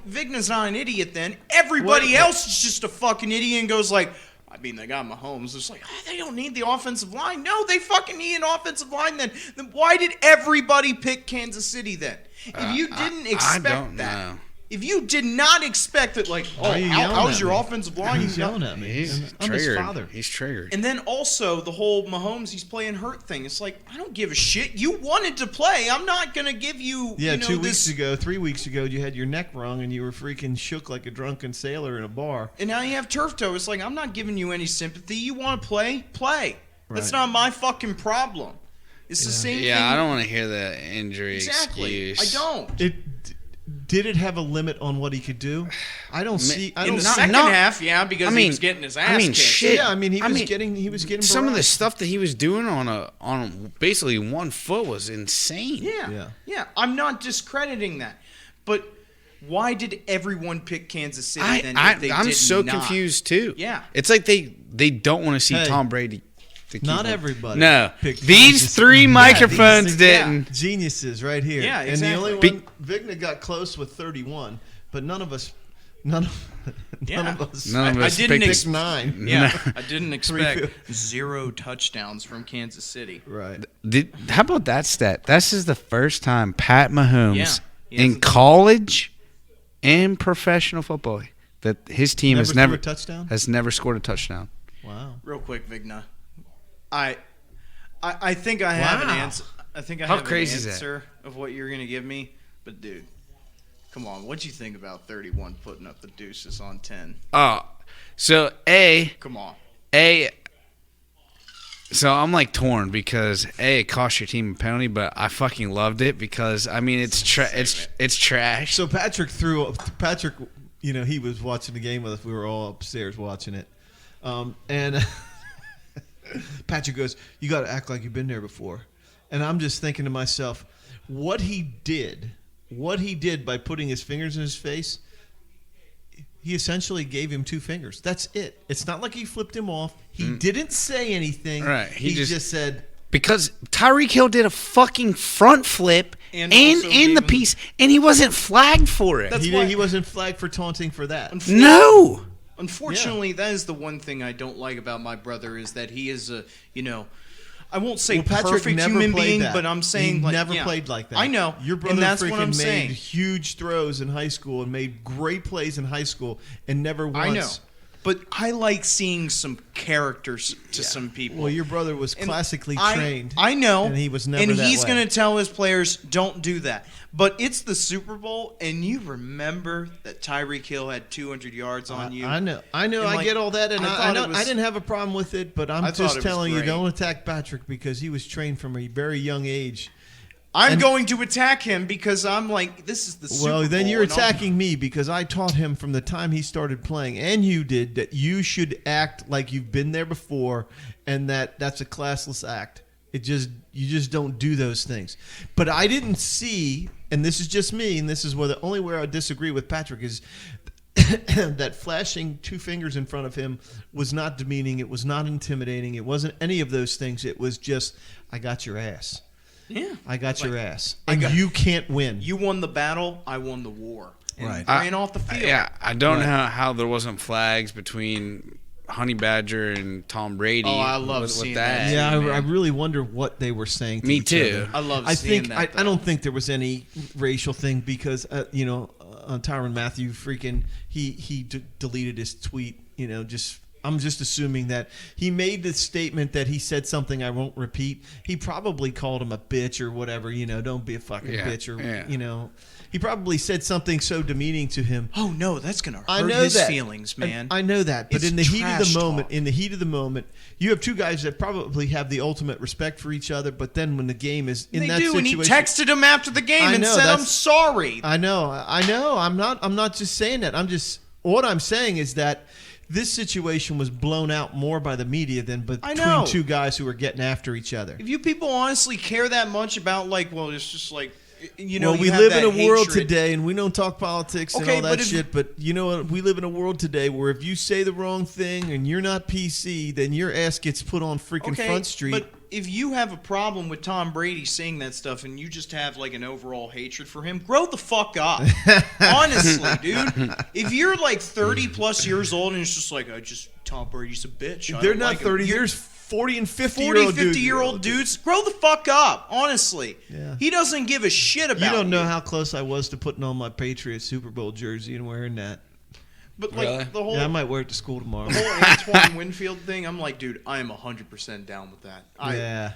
S1: Vigna's not an idiot. Then everybody else is just a fucking idiot and goes like, I mean, they got Mahomes. It's like, they don't need the offensive line. No, they fucking need an offensive line. Then why did everybody pick Kansas City then? If you didn't expect that.
S3: Know.
S1: If you did not expect it, like, how's your offensive line?
S2: He's yelling at me.
S3: He's
S2: I'm
S3: triggered.
S2: his father.
S3: He's triggered.
S1: And then also the whole Mahomes, he's playing hurt thing. It's like, I don't give a shit. You wanted to play. I'm not going to give you,
S2: 3 weeks ago, you had your neck wrung and you were freaking shook like a drunken sailor in a bar.
S1: And now you have turf toe. It's like, I'm not giving you any sympathy. You want to play? Play.
S2: Right.
S1: That's not my fucking problem. It's the same thing.
S3: Yeah, I don't want to hear the injury excuse.
S1: I don't.
S2: Did it have a limit on what he could do? I don't see.
S1: In the second half, because he was getting his ass kicked.
S3: Shit.
S2: Yeah, he was getting
S3: some of the
S2: barraged.
S3: stuff that he was doing on basically 1 foot was insane.
S1: Yeah. I'm not discrediting that, but why did everyone pick Kansas City then?
S3: I'm so confused too.
S1: Yeah,
S3: it's like they don't want to see Tom Brady.
S2: Not everybody.
S3: No, these 3 microphones didn't.
S2: Geniuses right here.
S1: Yeah, exactly.
S2: And the only one, Vigna got close with 31, but none of us
S1: I didn't
S2: picked 9.
S1: Yeah, I didn't expect 0 touchdowns from Kansas City.
S2: Right.
S3: How about that stat? This is the first time Pat Mahomes in
S1: hasn't
S3: college and professional football that his team has never scored a touchdown.
S2: Wow.
S1: Real quick, Vigna. I think I have an answer. I think I have an answer of what you're gonna give me, but dude, come on, what'd you think about 31 putting up the deuces on 10?
S3: So
S1: come on.
S3: So I'm like torn because it cost your team a penalty, but I fucking loved it because I mean it's trash.
S2: So Patrick, he was watching the game with us. We were all upstairs watching it, and. Patrick goes, you got to act like you've been there before. And I'm just thinking to myself, what he did by putting his fingers in his face, He essentially gave him 2 fingers. That's it. It's not like he flipped him off. He didn't say anything.
S3: Right.
S2: He just said,
S3: because Tyreek Hill did a fucking front flip
S1: And
S3: and
S1: also
S3: in the
S1: gave him-
S3: piece, and he wasn't flagged for it.
S1: That's
S2: he,
S1: why-
S2: he wasn't flagged for taunting for that.
S3: No.
S1: Unfortunately, that is the one thing I don't like about my brother is that he is a, I won't say
S2: Well, Patrick
S1: perfect
S2: never
S1: human
S2: played
S1: being,
S2: that.
S1: but I'm saying
S2: he
S1: like
S2: never
S1: yeah.
S2: played like that.
S1: I know.
S2: Your brother
S1: and that's
S2: freaking
S1: what I'm
S2: made
S1: saying.
S2: huge throws in high school and made great plays in high school and never once.
S1: I know. But I like seeing some characters to some people.
S2: Well, your brother was
S1: And
S2: classically
S1: I-
S2: trained.
S1: I know.
S2: and he was never
S1: And
S2: that
S1: he's
S2: way.
S1: going to tell his players, don't do that. But it's the Super Bowl, and you remember that Tyreek Hill had 200 yards on you.
S2: I know.
S1: And,
S2: I
S1: like,
S2: get all that, and
S1: I
S2: I
S1: thought
S2: know,
S1: it was-
S2: I didn't have a problem with it. But I'm
S1: I thought
S2: just
S1: it was
S2: telling you,
S1: great.
S2: don't attack Patrick because he was trained from a very young age.
S1: I'm
S2: and-
S1: going to attack him because I'm like, this is the Super Bowl.
S2: Well, then you're
S1: and I'm-
S2: attacking me because I taught him from the time he started playing, and you did, that you should act like you've been there before, and that's a classless act. You just don't do those things. But I didn't see, and this is just me, and this is where the only where I disagree with Patrick is that flashing 2 fingers in front of him was not demeaning. It was not intimidating. It wasn't any of those things. It was just, I got your ass.
S1: Yeah.
S2: I got
S1: Like,
S2: your ass.
S1: I
S2: And
S1: got-
S2: you can't win.
S1: You won the battle, I won the war. And
S2: Right.
S1: ran off the field.
S3: Yeah, I don't
S2: Right.
S3: know how there wasn't flags between Honey Badger and Tom Brady.
S1: Oh, I love seeing that.
S2: Yeah,
S1: man.
S2: I really wonder what they were saying. To
S3: Me
S2: each
S3: too.
S2: other.
S1: I love
S2: I
S1: seeing
S2: think
S1: that,
S2: I don't think there was any racial thing because Tyrann Mathieu freaking he deleted his tweet. I'm just assuming that he made the statement that he said something I won't repeat. He probably called him a bitch or whatever. Don't be a fucking
S3: Yeah,
S2: bitch or
S3: yeah.
S2: He probably said something so demeaning to him.
S1: Oh no, that's gonna hurt
S2: I know
S1: his
S2: that.
S1: feelings, man.
S2: I know that, but
S1: It's
S2: in the heat of
S1: trash
S2: the moment,
S1: talk.
S2: you have 2 guys that probably have the ultimate respect for each other. But then when the game is in
S1: they
S2: that
S1: do,
S2: situation,
S1: and he texted him after the game
S2: I
S1: and
S2: know,
S1: said, "I'm
S2: that's-
S1: sorry."
S2: I know. I'm not just saying that. What I'm saying is that this situation was blown out more by the media than
S1: I
S2: between
S1: know.
S2: 2 guys who were getting after each other.
S1: If you people honestly care that much about it's just like
S2: We
S1: you
S2: live
S1: have
S2: in a
S1: that
S2: world
S1: hatred.
S2: today, and we don't talk politics and
S1: Okay,
S2: all that
S1: but if-
S2: shit. But you know what? We live in a world today where if you say the wrong thing and you're not PC, then your ass gets put on freaking
S1: Okay,
S2: Front Street.
S1: but if you have a problem with Tom Brady saying that stuff and you just have like an overall hatred for him, grow the fuck up. Honestly, dude. If you're like 30 plus years old and it's just like, Tom Brady's a bitch. I
S2: They're
S1: don't
S2: not
S1: like him.
S2: 30
S1: You're
S2: years. 40 and 50
S1: 40,
S2: year old
S1: 50 year old dudes, grow the fuck up. Honestly.
S2: Yeah.
S1: He doesn't give a shit about
S2: You don't know how close I was to putting on my Patriots Super Bowl jersey and wearing that.
S1: But like
S3: Really?
S1: the whole
S2: Yeah, I might wear it to school tomorrow.
S1: the whole Antoine Winfield thing, I'm like, dude, I am 100% down with that.
S2: Yeah.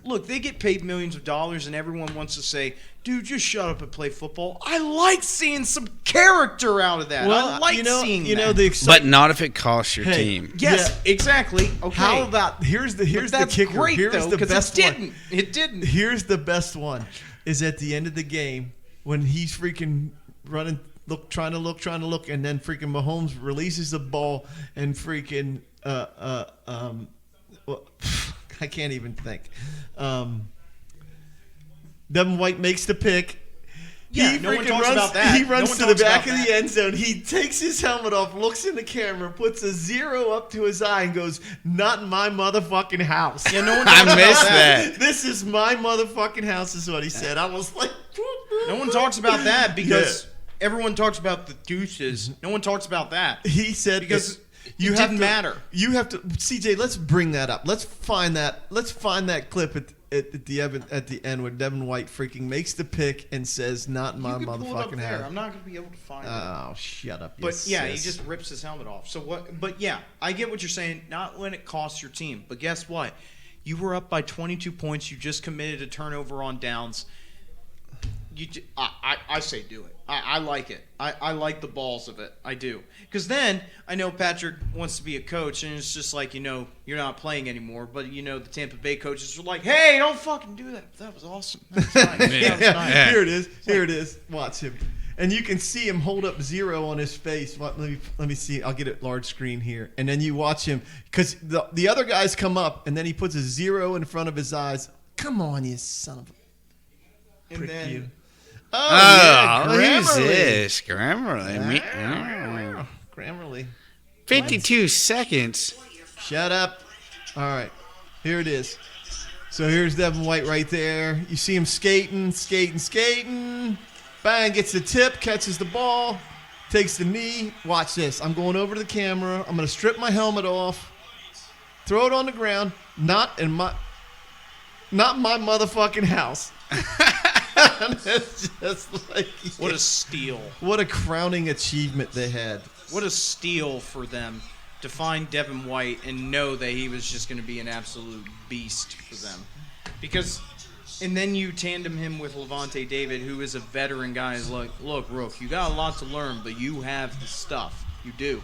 S1: Look, they get paid millions of dollars and everyone wants to say, dude, just shut up and play football. I like seeing some character out of that. I like seeing that.
S2: the
S3: But
S2: excitement.
S3: not if it costs your
S2: Hey,
S3: team.
S1: Yes, exactly. Okay.
S2: How about here's the
S1: But that's
S2: kicker.
S1: great,
S2: Here's
S1: though,
S2: the
S1: 'cause
S2: best
S1: it
S2: one.
S1: didn't. It didn't.
S2: Here's the best one. Is at the end of the game when he's freaking running, trying to look, and then freaking Mahomes releases the ball and freaking well, I can't even think. Devin White makes the pick.
S1: Yeah, no one
S2: freaking
S1: talks
S2: runs,
S1: about that.
S2: He
S1: No
S2: runs
S1: one
S2: to the
S1: talks
S2: back
S1: about
S2: of the
S1: that.
S2: end zone. He takes his helmet off, looks in the camera, puts a 0 up to his eye, and goes, "Not in my motherfucking house."
S1: Yeah, no one
S3: I
S1: talks about
S3: missed that.
S2: This is my motherfucking house, is what he said. I was like,
S1: No one talks about that because everyone talks about the douches. No one talks about that.
S2: He said
S1: Because
S2: that
S1: it
S2: have
S1: didn't
S2: to-
S1: matter.
S2: You have to, CJ. Let's bring that up. Let's find that clip at the end where Devin White freaking makes the pick and says, "Not in my
S1: You can pull it up
S2: motherfucking
S1: there.
S2: house."
S1: I'm not going to be able to find it.
S2: Oh, shut up! You
S1: But yeah, he
S2: sis.
S1: just rips his helmet off. So what? But yeah, I get what you're saying. Not when it costs your team. But guess what? You were up by 22 points. You just committed a turnover on downs. I say do it. I like it. I like the balls of it. I do. Because then I know Patrick wants to be a coach, and it's just like, you're not playing anymore. But, the Tampa Bay coaches are like, hey, don't fucking do that. That was awesome. That was nice. That was nice.
S3: Yeah.
S2: Here it is. Here it is. Watch him. And you can see him hold up 0 on his face. Let me see. I'll get it large screen here. And then you watch him. Because the other guys come up, and then he puts a 0 in front of his eyes. Come on, you son of a...
S1: And
S2: prick
S1: then
S2: you.
S3: Oh,
S2: yeah,
S3: who's
S2: Grammarly.
S3: this? Grammarly. 52 seconds.
S2: Shut up. All right. Here it is. So here's Devin White right there. You see him skating. Bang, gets the tip, catches the ball, takes the knee. Watch this. I'm going over to the camera. I'm going to strip my helmet off, throw it on the ground. Not my motherfucking house. It's just like,
S4: What a steal.
S2: what a crowning achievement they had.
S4: What a steal for them to find Devin White and know that he was just going to be an absolute beast for them. Because, and then you tandem him with Levante David, who is a veteran guy. Is like, look, Rook, you got a lot to learn, but you have the stuff. You do.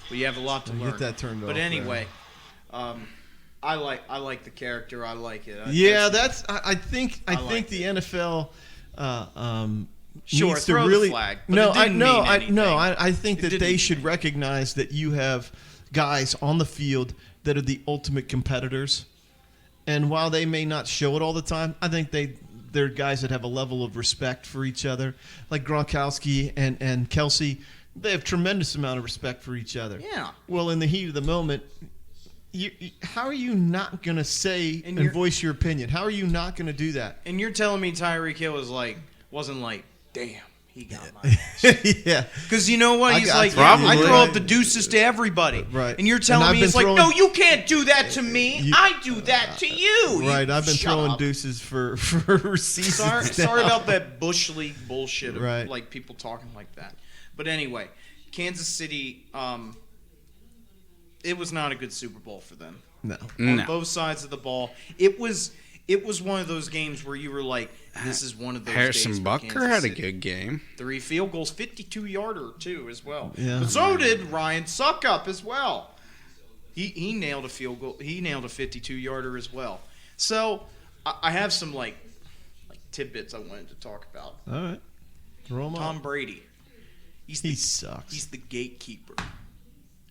S4: But you have a lot to learn.
S2: Get that turned
S4: But
S2: off
S4: anyway, I like the character. I like it.
S2: I think
S4: like
S2: the NFL
S4: Sure,
S2: needs to
S4: throw the
S2: really
S4: flag, but it didn't mean anything.
S2: I think
S4: It
S2: that they
S4: didn't
S2: should
S4: mean
S2: recognize that you have guys on the field that are the ultimate competitors, and while they may not show it all the time, I think they're guys that have a level of respect for each other, like Gronkowski and Kelsey. They have tremendous amount of respect for each other.
S4: Yeah.
S2: Well, in the heat of the moment, how are you not going to say
S4: And
S2: and
S4: you're-
S2: voice your opinion? How are you not going to do that?
S4: And you're telling me Tyreek Hill wasn't like, damn, he got my
S2: Yeah.
S4: Because you know what?
S2: I
S4: He's
S2: got
S4: like,
S2: you.
S4: yeah, I
S3: Probably.
S4: throw up the deuces to everybody.
S2: Right.
S4: And you're
S2: And
S4: telling
S2: I've
S4: me
S2: been
S4: it's like,
S2: throwing-
S4: no, you can't do that to me.
S2: You-
S4: I do that to you.
S2: Right. I've been
S4: Shut
S2: throwing
S4: up.
S2: deuces for seasons.
S4: Sorry
S2: now.
S4: about that Bush League bullshit of
S2: Right.
S4: like people talking like that. But anyway, Kansas City, it was not a good Super Bowl for them.
S2: No.
S4: On
S3: No.
S4: both sides of the ball. It was one of those games where you were like, this is one of those days
S3: Harrison
S4: for
S3: Bucker
S4: Kansas
S3: had a
S4: City.
S3: good game.
S4: 3 field goals, 52-yarder too as well.
S2: Yeah.
S4: But so did Ryan Suckup as well. He nailed a field goal. He nailed a 52-yarder as well. So I have some like tidbits I wanted to talk about.
S2: All right. Throw 'em
S4: Tom
S2: up.
S4: Brady.
S2: He sucks.
S4: He's the gatekeeper.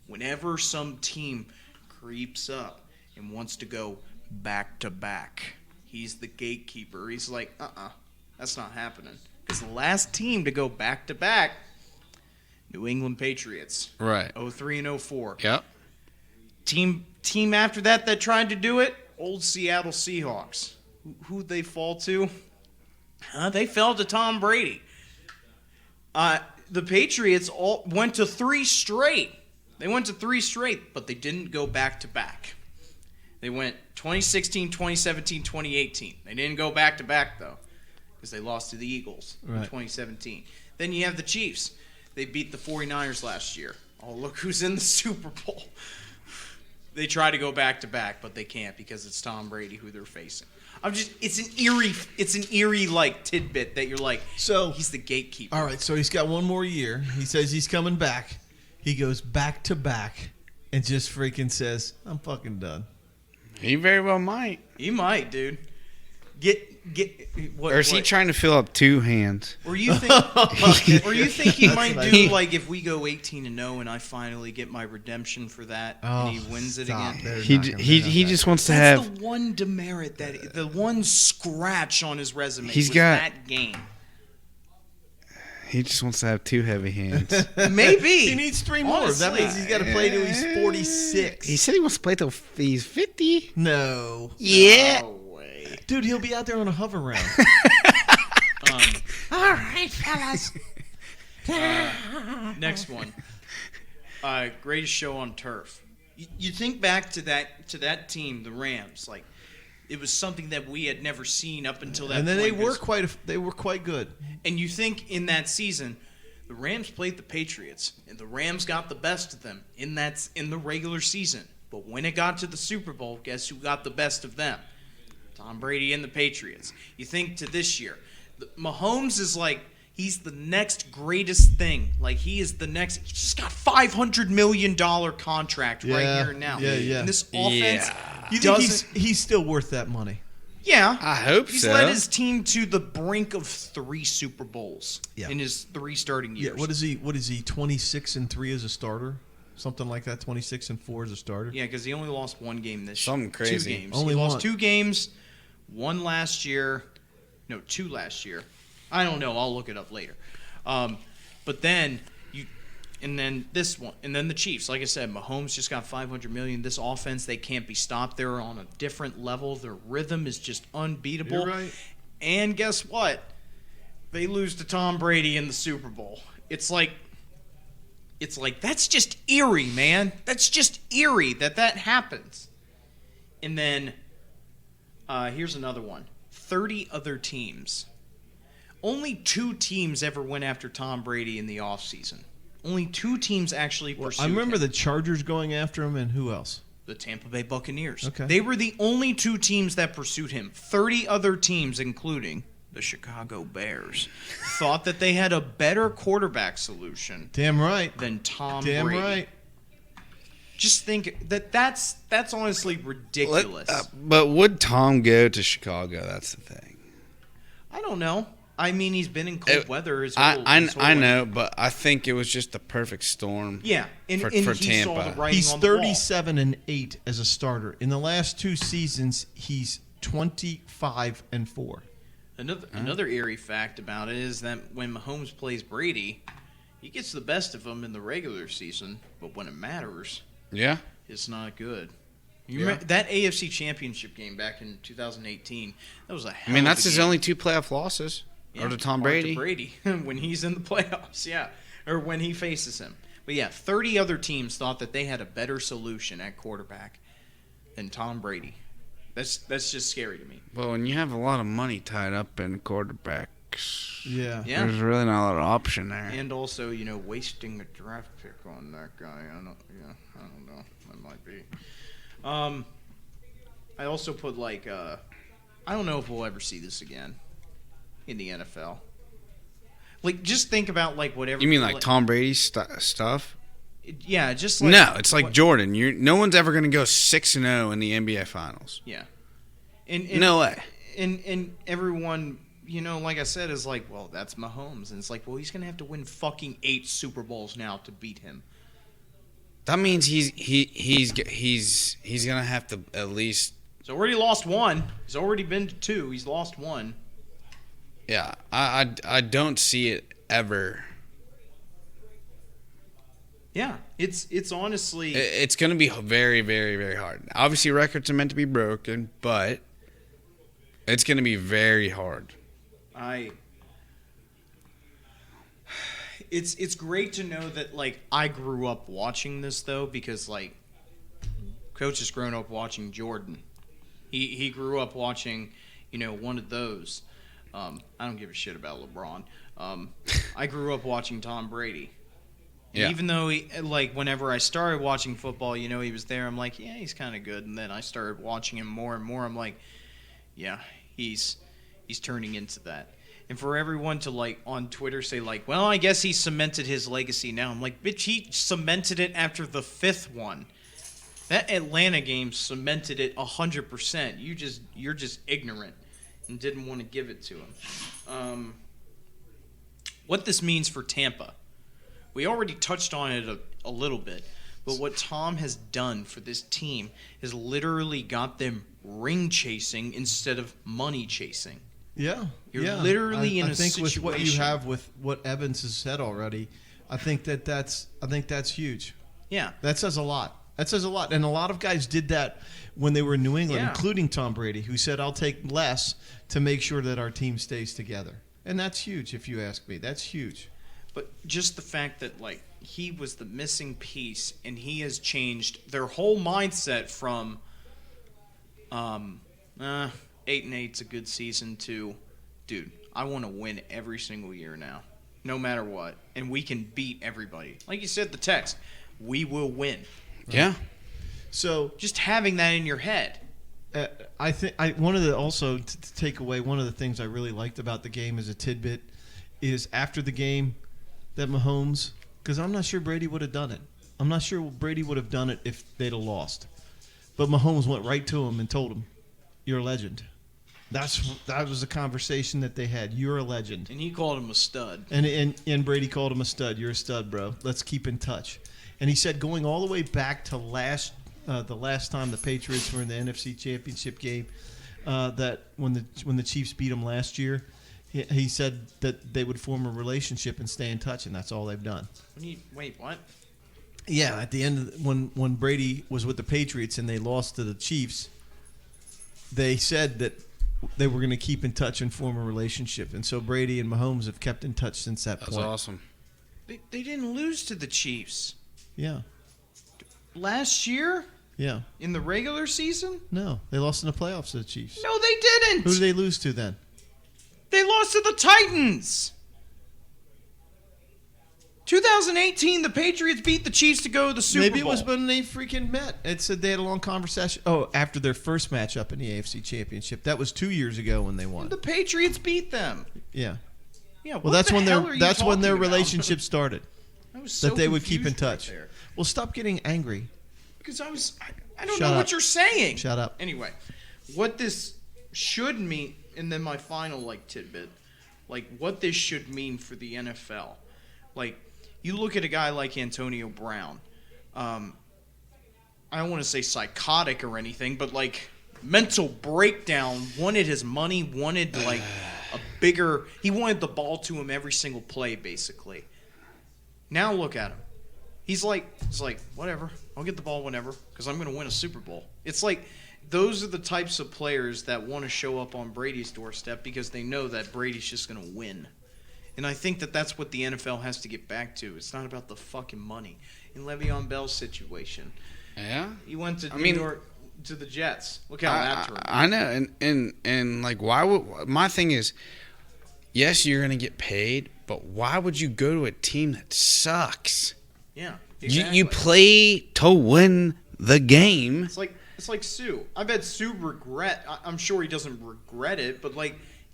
S4: Whenever some team creeps up and wants to go back to back, he's the gatekeeper. He's like, that's not happening. Because the last team to go back to back, New England Patriots,
S3: Right.
S4: 03 and 04.
S3: Yep.
S4: Team after that tried to do it, old Seattle Seahawks. Who'd they fall to? They fell to Tom Brady. The Patriots all went to 3 straight. They went to 3 straight, but they didn't go back to back. They went 2016, 2017, 2018. They didn't go back to back, though, because they lost to the Eagles in
S2: Right.
S4: 2017. Then you have the Chiefs. They beat the 49ers last year. Oh, look who's in the Super Bowl. They try to go back to back, but they can't because it's Tom Brady who they're facing. It's an eerie like tidbit that you're like,
S2: So-
S4: he's the gatekeeper.
S2: All right. So he's got one more year. He says he's coming back. He goes back to back and just freaking says, I'm fucking done.
S3: He very well might.
S4: He might, dude. Get what?
S3: Or is he
S4: what-
S3: trying to fill up 2 hands?
S4: Or you think? or you think he might
S2: That's
S4: do
S2: nice.
S4: like if we go 18-0 and I finally get my redemption for that and he wins it
S2: stop.
S4: again?
S2: They're
S3: He
S2: not gonna
S3: he
S2: have
S3: he
S2: that.
S3: just wants to
S4: That's
S3: have.
S4: the one demerit the one scratch on his resume.
S3: He's
S4: was
S3: got-
S4: that game.
S3: He just wants to have 2 heavy hands.
S4: Maybe
S2: He needs 3 more. That
S4: Honestly.
S2: means he's got to play till he's 46.
S3: He said he wants to play till he's 50.
S2: No.
S3: Yeah.
S4: No way.
S2: Dude, he'll be out there on a hover round.
S4: All right, fellas. Next one. Greatest show on turf. You think back to that team, the Rams. Like it was something that we had never seen up until that.
S2: And then
S4: point,
S2: they were quite good.
S4: And you think in that season, the Rams played the Patriots, and the Rams got the best of them in the regular season. But when it got to the Super Bowl, guess who got the best of them? Tom Brady and the Patriots. You think to this year, Mahomes is like he's the next greatest thing. Like he is the next. He just got $500 million contract right here and now.
S2: Yeah.
S4: And this offense,
S2: You think
S4: doesn't.
S2: he's still worth that money?
S4: Yeah,
S3: I hope
S4: he's
S3: so.
S4: led his team to the brink of 3 Super Bowls
S2: Yeah.
S4: in his 3 starting years.
S2: Yeah. What is he? 26-3 as a starter? Something like that. 26-4 as a starter.
S4: Yeah, because he only lost 1 game this year.
S3: Something crazy.
S4: 2 games.
S2: Only
S4: he lost
S2: one.
S4: 2 games. 1 last year. No, 2 last year. I don't know. I'll look it up later. But then And then this one, and then the Chiefs. Like I said, Mahomes just got $500 million. This offense, they can't be stopped. They're on a different level. Their rhythm is just unbeatable.
S2: You're right.
S4: And guess what? They lose to Tom Brady in the Super Bowl. It's like that's just eerie, man. That's just eerie that happens. And then here's another one. 30 other teams. Only 2 teams ever went after Tom Brady in the offseason. Only 2 teams actually pursued
S2: I remember
S4: him.
S2: the Chargers going after him, and who else?
S4: The Tampa Bay Buccaneers.
S2: Okay.
S4: They were the only 2 teams that pursued him. 30 other teams, including the Chicago Bears, thought that they had a better quarterback solution
S2: Damn right.
S4: than Tom
S2: Damn
S4: Brady.
S2: right.
S4: Just think that's honestly ridiculous.
S3: But would Tom go to Chicago? That's the thing.
S4: I don't know. I mean, he's been in cold weather.
S3: I know, but I think it was just the perfect storm.
S4: Yeah, and
S3: for
S4: he saw
S3: Tampa.
S4: the writing
S2: He's
S4: on the wall.
S2: 37-8 as a starter. In the last 2 seasons, he's 25-4.
S4: Another eerie fact about it is that when Mahomes plays Brady, he gets the best of him in the regular season, but when it matters,
S3: Yeah.
S4: it's not good. You remember that AFC Championship game back in 2018? That was a hell
S3: I mean,
S4: of
S3: that's
S4: a
S3: his
S4: game.
S3: only 2 playoff losses. Or to Tom Brady.
S4: When he's in the playoffs, yeah, or when he faces him. But yeah, 30 other teams thought that they had a better solution at quarterback than Tom Brady. That's just scary to me.
S3: Well, when you have a lot of money tied up in quarterbacks,
S2: Yeah.
S4: Yeah.
S3: there's really not a lot of option there.
S4: And also, wasting a draft pick on that guy. I don't know. That might be. I also put I don't know if we'll ever see this again in the NFL. Like, just think about whatever.
S3: You mean like Tom Brady's stuff?
S4: Yeah, just
S3: No, it's like Jordan. No one's ever going to go 6-0 in the NBA Finals.
S4: Yeah. And
S3: No way.
S4: And everyone, like I said, is like, well, that's Mahomes, and it's like, well, he's gonna have to win fucking 8 Super Bowls now to beat him.
S3: That means he's going to have to at least.
S4: He's already lost 1. He's already been to 2. He's lost 1.
S3: Yeah, I don't see it ever.
S4: Yeah, it's honestly.
S3: It's going to be very, very, very hard. Obviously, records are meant to be broken, but it's going to be very hard.
S4: It's great to know that I grew up watching this though, because Coach has grown up watching Jordan. He grew up watching one of those. I don't give a shit about LeBron. I grew up watching Tom Brady. And
S3: Yeah.
S4: even though whenever I started watching football, he was there. I'm like, yeah, he's kind of good. And then I started watching him more and more. I'm like, yeah, he's turning into that. And for everyone to on Twitter say well, I guess he cemented his legacy now. I'm like, bitch, he cemented it after the 5th one. That Atlanta game cemented it 100%. You're just ignorant and didn't want to give it to him. What this means for Tampa. We already touched on it a little bit, but what Tom has done for this team has literally got them ring chasing instead of money chasing.
S2: Yeah.
S4: You're literally in
S2: I
S4: a
S2: think with what you
S4: situation-
S2: have with what Evans has said already, I think that's huge.
S4: Yeah.
S2: That says a lot. That says a lot. And a lot of guys did that when they were in New England,
S4: Yeah.
S2: including Tom Brady, who said, I'll take less to make sure that our team stays together. And that's huge, if you ask me. That's huge.
S4: But just the fact that he was the missing piece, and he has changed their whole mindset from 8-8's a good season to, dude, I want to win every single year now, no matter what, and we can beat everybody. Like you said, the text, we will win.
S3: Yeah.
S2: So
S4: Just having that in your head.
S2: I think one of the also to take away one of the things I really liked about the game as a tidbit is after the game that Mahomes, because I'm not sure Brady would have done it. I'm not sure Brady would have done it if they'd have lost. But Mahomes went right to him and told him, "You're a legend." That was a conversation that they had. You're a legend.
S4: And he called him a stud.
S2: And Brady called him a stud. You're a stud, bro. Let's keep in touch. And he said going all the way back to the last time the Patriots were in the NFC Championship game, that when the Chiefs beat them last year, He said that they would form a relationship and stay in touch, and that's all they've done.
S4: Wait, what?
S2: Yeah, at the end of when Brady was with the Patriots and they lost to the Chiefs, they said that they were going to keep in touch and form a relationship, and so Brady and Mahomes have kept in touch since that
S3: That's
S2: point.
S3: awesome.
S4: They didn't lose to the Chiefs
S2: Yeah,
S4: last year
S2: yeah.
S4: in the regular season.
S2: No, they lost in the playoffs to the Chiefs.
S4: No, they didn't.
S2: Who did they lose to then?
S4: They lost to the Titans. 2018, the Patriots beat the Chiefs to go to the Super
S2: Maybe
S4: Bowl.
S2: it was when they freaking met. It said they had a long conversation. Oh, after their first matchup in the AFC Championship. That was 2 years ago when they won.
S4: The Patriots beat them.
S2: Yeah.
S4: Yeah.
S2: Well,
S4: what
S2: that's
S4: the
S2: when
S4: hell are you
S2: their
S4: talking about?
S2: relationship started.
S4: I was so
S2: That they would keep in
S4: confused right
S2: touch.
S4: there.
S2: Well, stop getting angry.
S4: Because I don't
S2: Shut
S4: know
S2: up.
S4: what you're saying.
S2: Shut up.
S4: Anyway, what this should mean, and then my final tidbit, what this should mean for the NFL. You look at a guy like Antonio Brown. I don't want to say psychotic or anything, but mental breakdown. Wanted his money. Wanted a bigger. He wanted the ball to him every single play, basically. Now look at him. He's whatever. I'll get the ball whenever because I'm going to win a Super Bowl. It's those are the types of players that want to show up on Brady's doorstep because they know that Brady's just going to win. And I think that that's what the NFL has to get back to. It's not about the fucking money. In Le'Veon Bell's situation,
S3: Yeah.
S4: he went to New York to the Jets. Look how that turned out.
S3: I know, and why would my thing is, yes, you're gonna get paid, but why would you go to a team that sucks?
S4: Yeah, exactly.
S3: You play to win the game.
S4: It's like Sue. I bet Sue I'm sure he doesn't regret it, but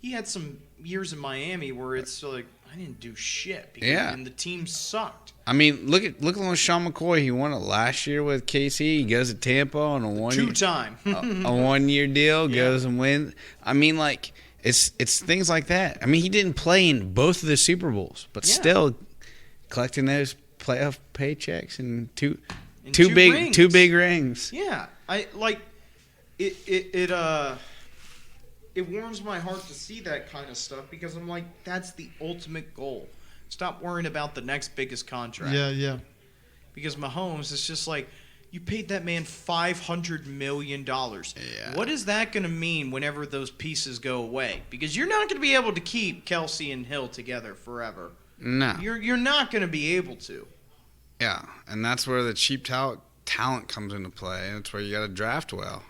S4: he had some years in Miami where it's I didn't do shit because and the team sucked.
S3: I mean, look at Sean McCoy. He won it last year with KC. He goes to Tampa on a 1 year,
S4: Two-time.
S3: a 1 year deal.
S4: Yeah.
S3: Goes and wins. I mean, it's things like that. I mean, he didn't play in both of the Super Bowls, but still collecting those playoff paychecks and two big rings.
S4: Yeah, it warms my heart to see that kind of stuff because I'm that's the ultimate goal. Stop worrying about the next biggest contract.
S2: Yeah.
S4: Because Mahomes is just you paid that man $500 million.
S3: Yeah.
S4: What is that going to mean whenever those pieces go away? Because you're not going to be able to keep Kelsey and Hill together forever.
S3: No.
S4: You're not going to be able to.
S3: Yeah, and that's where the cheap talent comes into play. And it's where you got to draft well,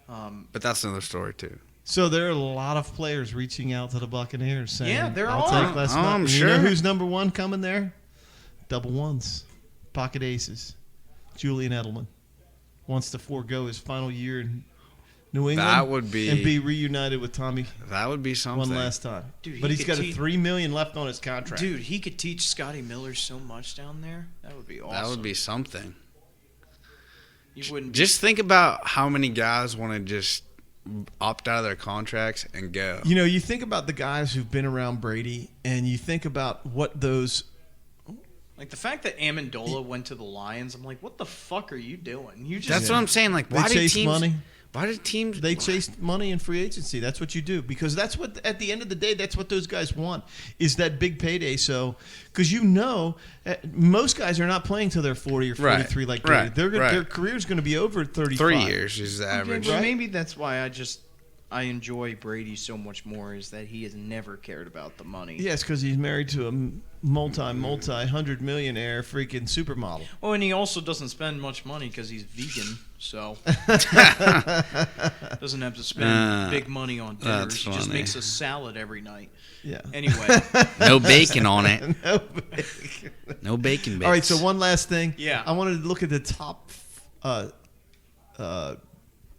S3: But that's another story too.
S2: So there are a lot of players reaching out to the Buccaneers saying,
S4: Yeah, there
S2: I'll
S4: are.
S2: take less
S3: Oh,
S2: money.
S3: I'm
S2: You
S3: sure.
S2: know who's number one coming there? Double ones. Pocket aces. Julian Edelman wants to forego his final year in New England
S3: That would be
S2: and be reunited with Tommy
S3: that would be something.
S2: one last time.
S4: Dude,
S2: but
S4: he
S2: he's
S4: could
S2: got
S4: teach-
S2: $3 million left on his contract.
S4: Dude, he could teach Scotty Miller so much down there. That would be awesome.
S3: That would be something.
S4: You wouldn't.
S3: Just think about how many guys want to just opt out of their contracts and go.
S2: You know, you think about the guys who've been around Brady, and you think about what those.
S4: the fact that Amendola went to the Lions, I'm what the fuck are you doing? You just
S3: That's what I'm saying.
S2: They
S3: Why did
S2: chase
S3: teams?
S2: money.
S3: Why did teams?
S2: They chase money in free agency. That's what you do because that's what at the end of the day, that's what those guys want is that big payday. So, because most guys are not playing till they're 40 or 43 like Brady.
S3: Right,
S2: Their career's going to be over 35.
S3: 3 years is the
S4: Okay,
S3: average.
S4: but
S2: right?
S4: maybe that's why I enjoy Brady so much more is that he has never cared about the money.
S2: Yes, because he's married to a multi-hundred millionaire freaking supermodel.
S4: Oh, and he also doesn't spend much money because he's vegan, so doesn't have to spend big money on dinners.
S3: That's
S4: He just
S3: funny.
S4: makes a salad every night.
S2: Yeah.
S4: Anyway,
S3: No bacon on it.
S2: No.
S3: No bacon bits.
S2: All right, so one last thing.
S4: Yeah.
S2: I wanted to look at the top.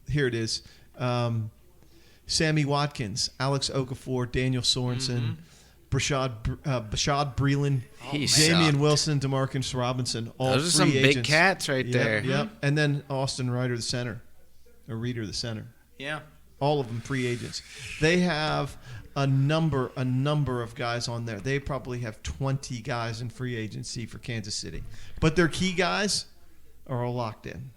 S2: Here it is. Sammy Watkins, Alex Okafor, Daniel Sorensen, Bashad Breeland,
S3: He
S2: Damian
S3: sucked.
S2: Wilson, DeMarcus Robinson. All
S3: Those are some
S2: free
S3: big
S2: agents.
S3: cats right
S2: Yep,
S3: there.
S2: Yep. And then Austin Ryder, the center, or Reader, the center.
S4: yeah.
S2: All of them free agents. They have a number of guys on there. They probably have 20 guys in free agency for Kansas City, but their key guys are all locked in.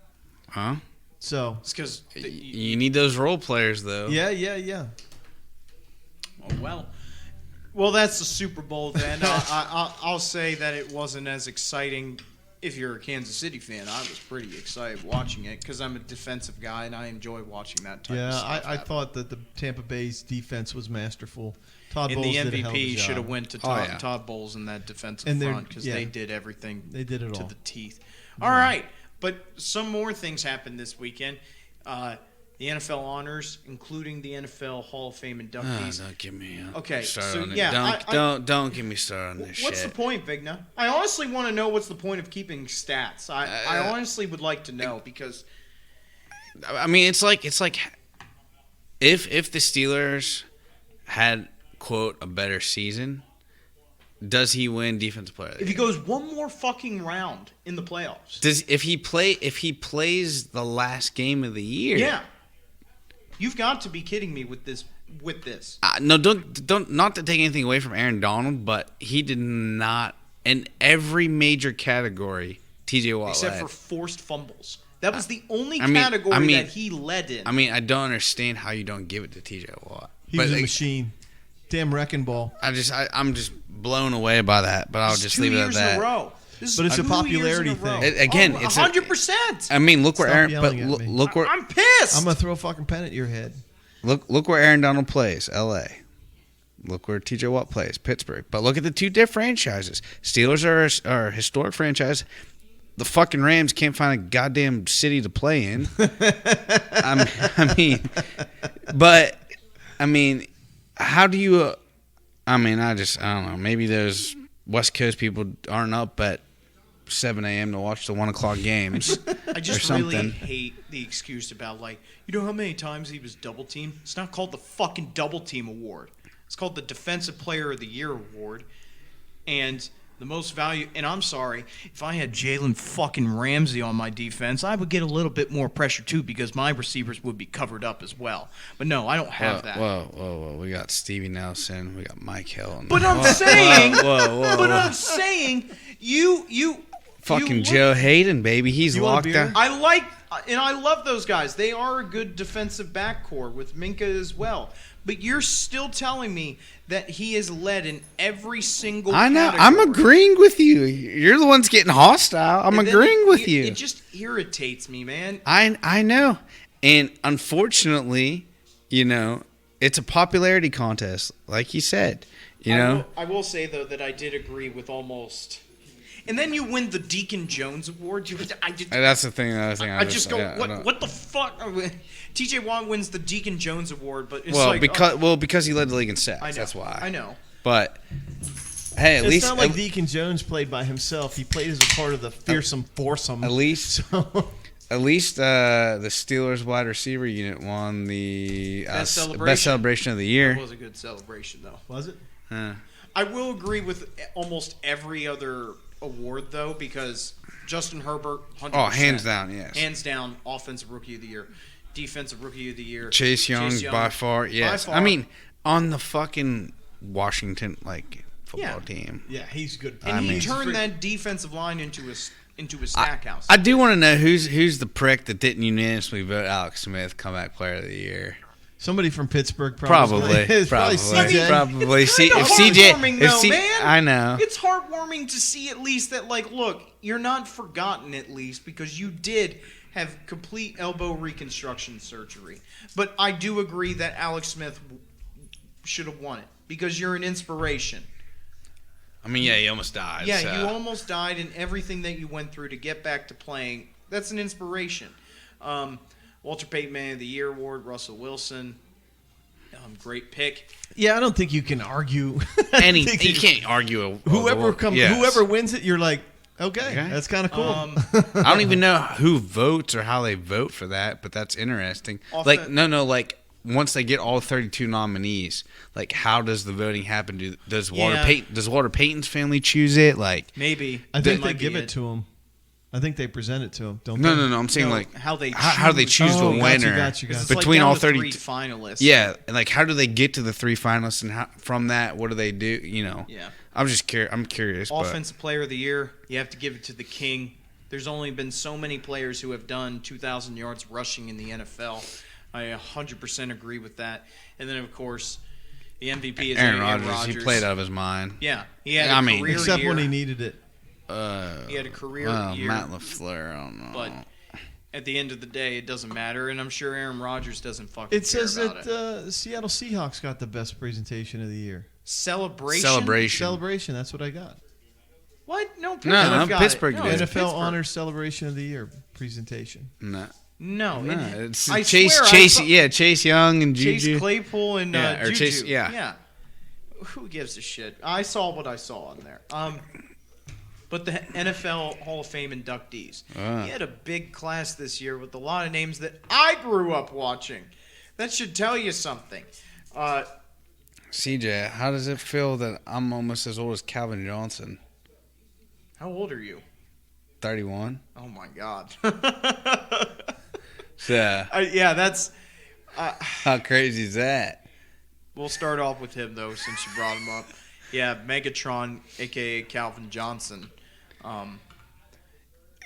S3: Huh?
S2: So
S4: It's because
S3: You need those role players though.
S2: yeah.
S4: Oh, well, that's the Super Bowl then. I'll say that it wasn't as exciting. If you're a Kansas City fan, I was pretty excited watching it because I'm a defensive guy and I enjoy watching that type of stuff.
S2: I thought that the Tampa Bay's defense was masterful. Todd
S4: and
S2: Bowles
S4: the
S2: did a hell of a
S4: MVP
S2: job.
S4: should have went to Todd Bowles in that defensive front because they did everything.
S2: They did it
S4: to
S2: all.
S4: the teeth. All right, but some more things happened this weekend. The NFL honors, including the NFL Hall of Fame inductees.
S3: Don't get me
S4: started
S3: on it.
S4: yeah,
S3: Don't get me started on this
S4: what's
S3: shit.
S4: the point, Vigna? I honestly want to know what's the point of keeping stats. I honestly would like to know because
S3: I mean, it's like if the Steelers had quote a better season, does he win Defensive Player of the Year?
S4: if he goes one more fucking round in the playoffs,
S3: If he plays the last game of the year?
S4: yeah, you've got to be kidding me with this.
S3: No, don't not to take anything away from Aaron Donald, but he did not in every major category. TJ Watt
S4: Except
S3: led.
S4: for forced fumbles. That was the only
S3: I mean-
S4: category that he led in.
S3: I mean, I don't understand how you don't give it to TJ Watt.
S2: He was a machine. Damn wrecking ball.
S3: I'm just blown away by that. But I'll
S4: It's
S3: just
S4: 2
S3: leave it at
S4: years
S3: that.
S4: in a row. This
S2: But
S4: is
S2: it's a
S4: 2 years
S2: popularity
S4: in a row.
S2: thing.
S3: Again,
S4: Oh,
S3: it's
S4: 100%.
S3: I mean, look where
S2: Stop
S3: Aaron.
S2: yelling
S3: But
S2: at me.
S3: look where
S4: I'm pissed.
S2: I'm gonna throw a fucking pen at your head.
S3: look where Aaron Donald plays. L.A. Look where TJ Watt plays. Pittsburgh. But look at the two different franchises. Steelers are a historic franchise. The fucking Rams can't find a goddamn city to play in. I mean, how do you? I don't know. Maybe those West Coast people aren't up at 7 a.m. to watch the 1 o'clock games.
S4: I just
S3: or
S4: really
S3: something.
S4: hate the excuse about, like, you know how many times he was double teamed? It's not called the fucking double team award. It's called the Defensive Player of the Year award. And the most value, and I'm sorry, if I had Jalen fucking Ramsey on my defense, I would get a little bit more pressure too because my receivers would be covered up as well. But no, I don't have that.
S3: Whoa. We got Stevie Nelson. We got Mike Hill.
S4: But I'm saying,
S3: whoa.
S4: but I'm saying, you
S3: Fucking
S4: look-
S3: Joe Hayden, baby. He's
S2: You want a
S3: locked
S2: beer?
S3: down.
S4: I like, and I love those guys. They are a good defensive backcourt with Minka as well. But you're still telling me that he has led in every single
S3: I know.
S4: category.
S3: I'm agreeing with you. You're the ones getting hostile. I'm
S4: And then
S3: agreeing with you.
S4: It just irritates me, man.
S3: I know. And unfortunately, it's a popularity contest, like you said.
S4: I will say, though, that I did agree with almost. And then you win the Deacon Jones Award.
S3: That's the thing.
S4: I just go, what the fuck? TJ Watt wins the Deacon Jones Award, but it's
S3: because he led the league in sacks.
S4: I know,
S3: That's why.
S4: I know.
S3: But hey, at
S2: It's
S3: least
S2: not like Deacon Jones played by himself. He played as a part of the fearsome foursome.
S3: at least
S2: So,
S3: At least the Steelers wide receiver unit won the
S4: Best
S3: best celebration of the year.
S4: It was a good celebration, though.
S2: was it?
S4: I will agree with almost every other award, though, because Justin Herbert, 100%.
S3: Oh, hands down, yes.
S4: Hands down, Offensive Rookie of the Year. Defensive Rookie of the Year.
S3: Chase Young, by far, yes.
S4: far.
S3: I mean, on the fucking Washington football team.
S2: Yeah, he's good.
S4: And he
S3: mean-
S4: turned that defensive line into a stack house.
S3: I do want to know who's the prick that didn't unanimously vote Alex Smith comeback player of the year.
S2: Somebody from Pittsburgh,
S3: Probably.
S2: It's probably CJ.
S3: Probably. See,
S4: Kinda
S3: if CJ,
S4: heartwarming,
S3: if
S4: though,
S3: C,
S4: man.
S3: I know.
S4: It's heartwarming to see at least that, like, look, you're not forgotten at least because you did have complete elbow reconstruction surgery. But I do agree that Alex Smith should have won it because you're an inspiration.
S3: I mean, yeah, he almost died.
S4: Yeah,
S3: so.
S4: you almost died, and everything that you went through to get back to playing, that's an inspiration. Walter Payton Man of the Year Award, Russell Wilson, great pick.
S2: Yeah, I don't think you can argue.
S3: You can't argue.
S2: Whoever wins it, you're like, okay. That's kind of cool.
S3: I don't even know who votes or how they vote for that, but that's interesting. Once they get all 32 nominees, like how does the voting happen? Does Walter Payton's family choose it? Like
S4: Maybe.
S2: I think
S4: That
S2: they
S4: might
S2: give
S4: be
S2: it to him. I think they present it to him. Don't
S3: no.
S2: they?
S3: I'm saying
S4: No,
S3: like
S4: how they
S3: they choose the
S2: Oh,
S3: winner
S2: gotcha.
S4: It's
S3: between
S4: like
S3: all
S4: down to
S3: 30
S4: three finalists.
S3: Yeah, and like how do they get to the three finalists, and how, from that what do they do?
S4: Yeah.
S3: I'm just curious. I'm curious.
S4: Offensive Player of the Year, you have to give it to the King. There's only been so many players who have done 2,000 yards rushing in the NFL. I 100% agree with that. And then, of course, The MVP is
S3: Aaron Rodgers. He played out of his mind.
S4: Yeah, he had a career
S2: Except
S4: year.
S2: when he needed it.
S4: He had a career year.
S3: Matt LaFleur, I don't know.
S4: But at the end of the day, it doesn't matter, and I'm sure Aaron Rodgers doesn't fucking
S2: It says
S4: care
S2: that
S4: about
S2: the Seattle Seahawks got the best presentation of the year.
S3: Celebration.
S2: That's what I got.
S4: What? No,
S3: No,
S4: got
S3: Pittsburgh
S4: it. No,
S3: did.
S4: it's
S2: NFL
S4: Pittsburgh.
S2: Honors Celebration of the Year presentation.
S3: No.
S4: No,
S3: It's
S4: I
S3: Chase.
S4: swear I
S3: Chase.
S4: saw-
S3: Yeah, Chase Young and
S4: Chase
S3: Juju.
S4: Claypool and
S3: Yeah, or
S4: Juju.
S3: Chase- yeah.
S4: Who gives a shit? I saw what I saw on there. But the NFL Hall of Fame inductees. He had a big class this year with a lot of names that I grew up watching. That should tell you something.
S3: CJ, how does it feel that I'm almost as old as Calvin Johnson?
S4: How old are you?
S3: 31.
S4: Oh my God.
S3: So,
S4: Yeah, that's.
S3: how crazy is that?
S4: We'll start off with him though, since you brought him up. Yeah, Megatron, aka Calvin Johnson.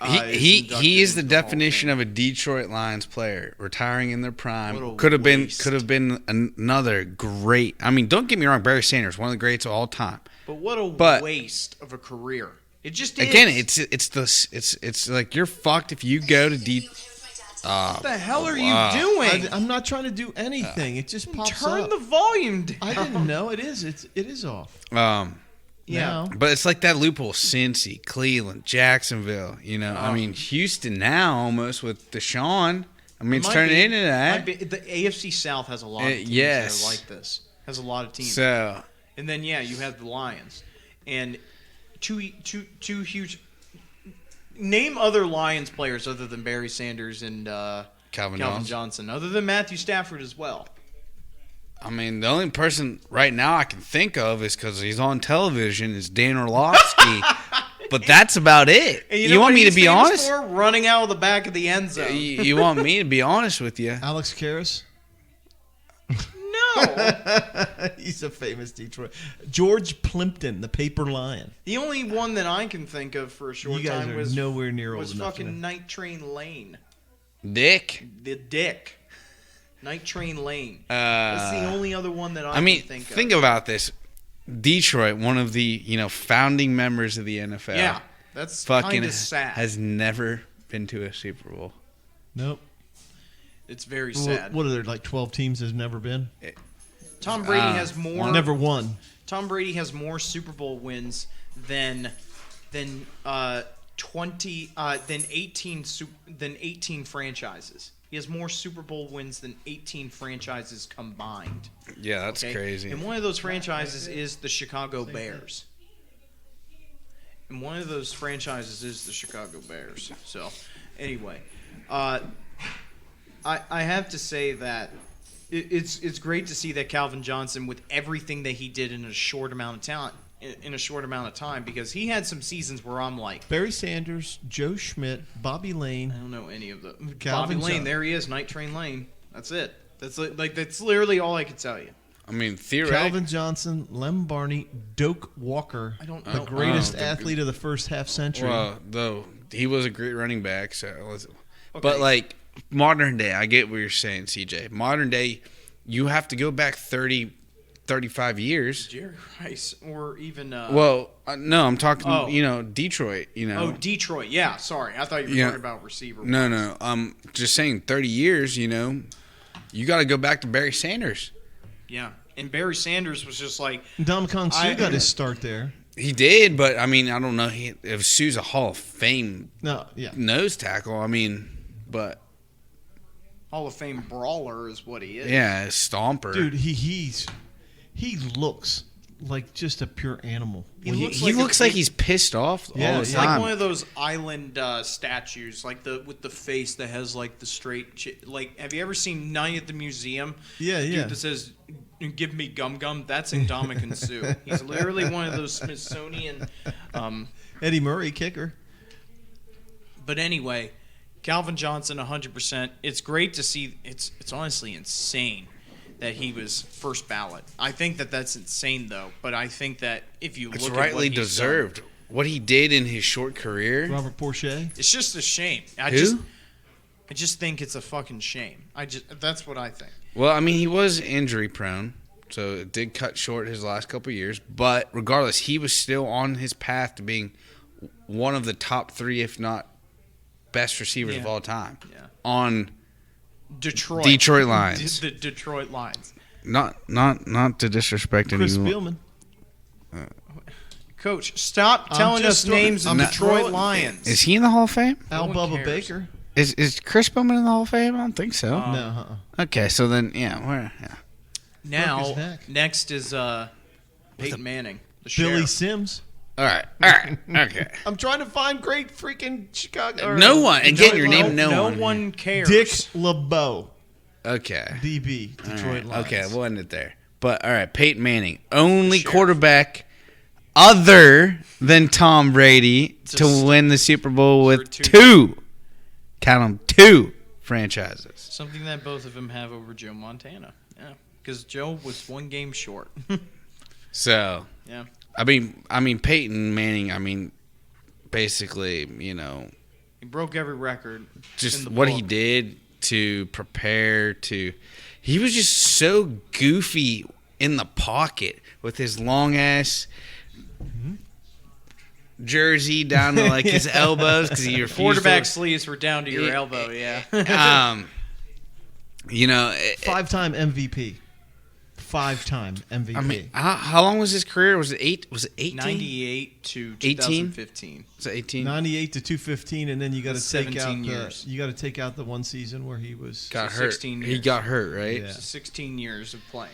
S3: He is the definition of a Detroit Lions player, retiring in their
S4: What a
S3: prime. Could have
S4: waste.
S3: been another great. I mean, don't get me wrong, Barry Sanders, one of the greats of all time.
S4: But what a
S3: But-
S4: waste of a career. It just is.
S3: Again, it's like you're fucked if you go to
S4: What the hell are
S3: wow.
S4: you doing?
S2: I'm not trying to do anything. It just pops
S4: Turn
S2: up.
S4: the volume down.
S2: I didn't know it is. It is off.
S4: Yeah.
S2: Now.
S3: But it's like that loophole: Cincy, Cleveland, Jacksonville. You know, I mean, Houston now almost with Deshaun. I mean, it's
S4: Might
S3: turning
S4: be-
S3: into that.
S4: might be- the AFC South has a lot of teams
S3: yes.
S4: that are like this. Has a lot of teams.
S3: So
S4: And then you have the Lions, and two huge. Name other Lions players other than Barry Sanders and
S3: Calvin
S4: Johnson, other than Matthew Stafford as well.
S3: I mean, the only person right now I can think of is because he's on television is Dan Orlovsky. But that's about it.
S4: And
S3: You,
S4: know
S3: want
S4: what
S3: me to
S4: he's
S3: be
S4: famous
S3: honest?
S4: for? Running out of the back of the end zone.
S3: You want me to be honest with you?
S2: Alex Karras.
S4: No.
S2: He's a famous Detroit. George Plimpton, the Paper Lion.
S4: The only one that I can think of for a short
S2: You guys
S4: time
S2: are
S4: was
S2: nowhere near old enough.
S4: fucking Night Train Lane.
S3: Dick.
S4: The Dick. Night Train Lane. That's the only other one that I
S3: mean,
S4: can think of.
S3: think about this. Detroit, one of the founding members of the NFL.
S4: Yeah, that's
S3: fucking
S4: kind of sad.
S3: has never been to a Super Bowl.
S2: Nope.
S4: It's very sad.
S2: What are there, like 12 teams has never been?
S4: Tom Brady has more.
S2: Never won.
S4: Tom Brady has more Super Bowl wins than 18 franchises. He has more Super Bowl wins than 18 franchises combined.
S3: Yeah, that's
S4: Okay?
S3: crazy.
S4: And one of those franchises is the Chicago Bears. And one of those franchises is the Chicago Bears. So, anyway, I have to say that it's great to see that Calvin Johnson, with everything that he did in a short amount of talent, in a short amount of time, because he had some seasons where I'm like,
S2: Barry Sanders, Joe Schmidt, Bobby Lane.
S4: I don't know any of them.
S2: Calvin
S4: Bobby Lane,
S2: Johnson.
S4: there he is, Night Train Lane. That's it. That's literally all I can tell you.
S3: I mean, theoretically,
S2: Calvin Johnson, Lem Barney, Doak Walker,
S4: I don't
S2: the
S4: know.
S2: greatest
S3: Oh,
S2: athlete of the first half century.
S3: well, though he was a great running back. So,
S4: Okay.
S3: but like modern day, I get what you're saying, CJ. Modern day, you have to go back 30, 35 years.
S4: Jerry Rice, or even
S3: No, I'm talking.
S4: Oh.
S3: Detroit.
S4: Detroit. Yeah, sorry, I thought you were
S3: Yeah.
S4: talking about receiver.
S3: No. Just saying, 30 years. You got to go back to Barry Sanders.
S4: Yeah, and Barry Sanders was just like,
S2: Dominican
S4: I-
S2: Sue got his start there.
S3: He did, but I mean, I don't know. If Sue's a Hall of Fame
S2: No, yeah.
S3: nose tackle, I mean, but
S4: Hall of Fame brawler is what he is.
S3: yeah, a stomper.
S2: Dude, he looks like just a pure animal.
S4: He
S3: He
S4: looks
S3: looks
S4: like
S3: like he's pissed off
S2: Yeah,
S3: all the
S2: it's
S4: It's like
S3: time.
S4: one of those island statues, like with the face that has like the straight. Like, have you ever seen Night at the Museum?
S2: Yeah,
S4: Dude
S2: yeah.
S4: that says, "Give me gum gum." That's Indomitian Sue. He's literally one of those Smithsonian.
S2: Eddie Murray, kicker.
S4: But anyway, Calvin Johnson, 100%. It's great to see. It's honestly insane that he was first ballot. I think that's insane, though. But I think that if you
S3: It's
S4: look at
S3: rightly
S4: what he's
S3: deserved.
S4: done,
S3: What he did in his short career.
S2: Robert Porsche.
S4: it's just a shame. I
S3: Who?
S4: just think it's a fucking shame. That's what I think.
S3: Well, I mean, he was injury prone. So it did cut short his last couple of years. But regardless, he was still on his path to being one of the top 3, if not best receivers of all time.
S4: Yeah.
S3: On
S4: Detroit
S3: Lions.
S4: The Detroit Lions.
S3: Not to disrespect
S2: Chris
S3: anyone.
S2: Spielman.
S4: Coach, stop telling us names of Detroit Lions.
S3: Is he in the Hall of Fame?
S2: Al
S4: one
S2: Bubba
S4: cares.
S2: Baker.
S3: Is Chris Bowman in the Hall of Fame? I don't think so.
S2: No.
S3: Okay, so then yeah.
S4: Now,
S2: Broke his neck.
S4: next is Peyton Manning, the
S2: Billy
S4: sheriff.
S2: Sims.
S3: All right, okay.
S2: I'm trying to find great freaking Chicago.
S3: No one. Again, your name.
S4: No
S3: No one.
S4: one cares.
S2: Dick LeBeau.
S3: Okay.
S2: DB. Detroit Lions.
S3: Okay, we'll end it there. But all right, Peyton Manning, only quarterback other than Tom Brady to win the Super Bowl with two. Count them, 2 franchises.
S4: Something that both of them have over Joe Montana. Yeah, because Joe was 1 game short.
S3: So,
S4: Yeah.
S3: I mean Peyton Manning. Basically,
S4: He broke every record. in
S3: just
S4: the
S3: what
S4: book.
S3: he did to prepare to. He was just so goofy in the pocket with his long ass jersey down to like his elbows because he refused
S4: Quarterback
S3: to.
S4: sleeves were down to your elbow. Yeah.
S2: 5-time MVP. 5-time MVP.
S3: I mean, how long was his career? Was it 8? Was it 18?
S4: 98 to
S3: 18?
S4: 2015.
S3: Was it 18?
S2: 98 to 215, and then you got to take
S4: 17
S2: out
S4: years.
S2: you got to take out the one season where he was
S3: Got
S4: So
S3: hurt.
S4: 16
S3: He
S4: years.
S3: got hurt, right?
S2: Yeah.
S4: So 16 years of playing.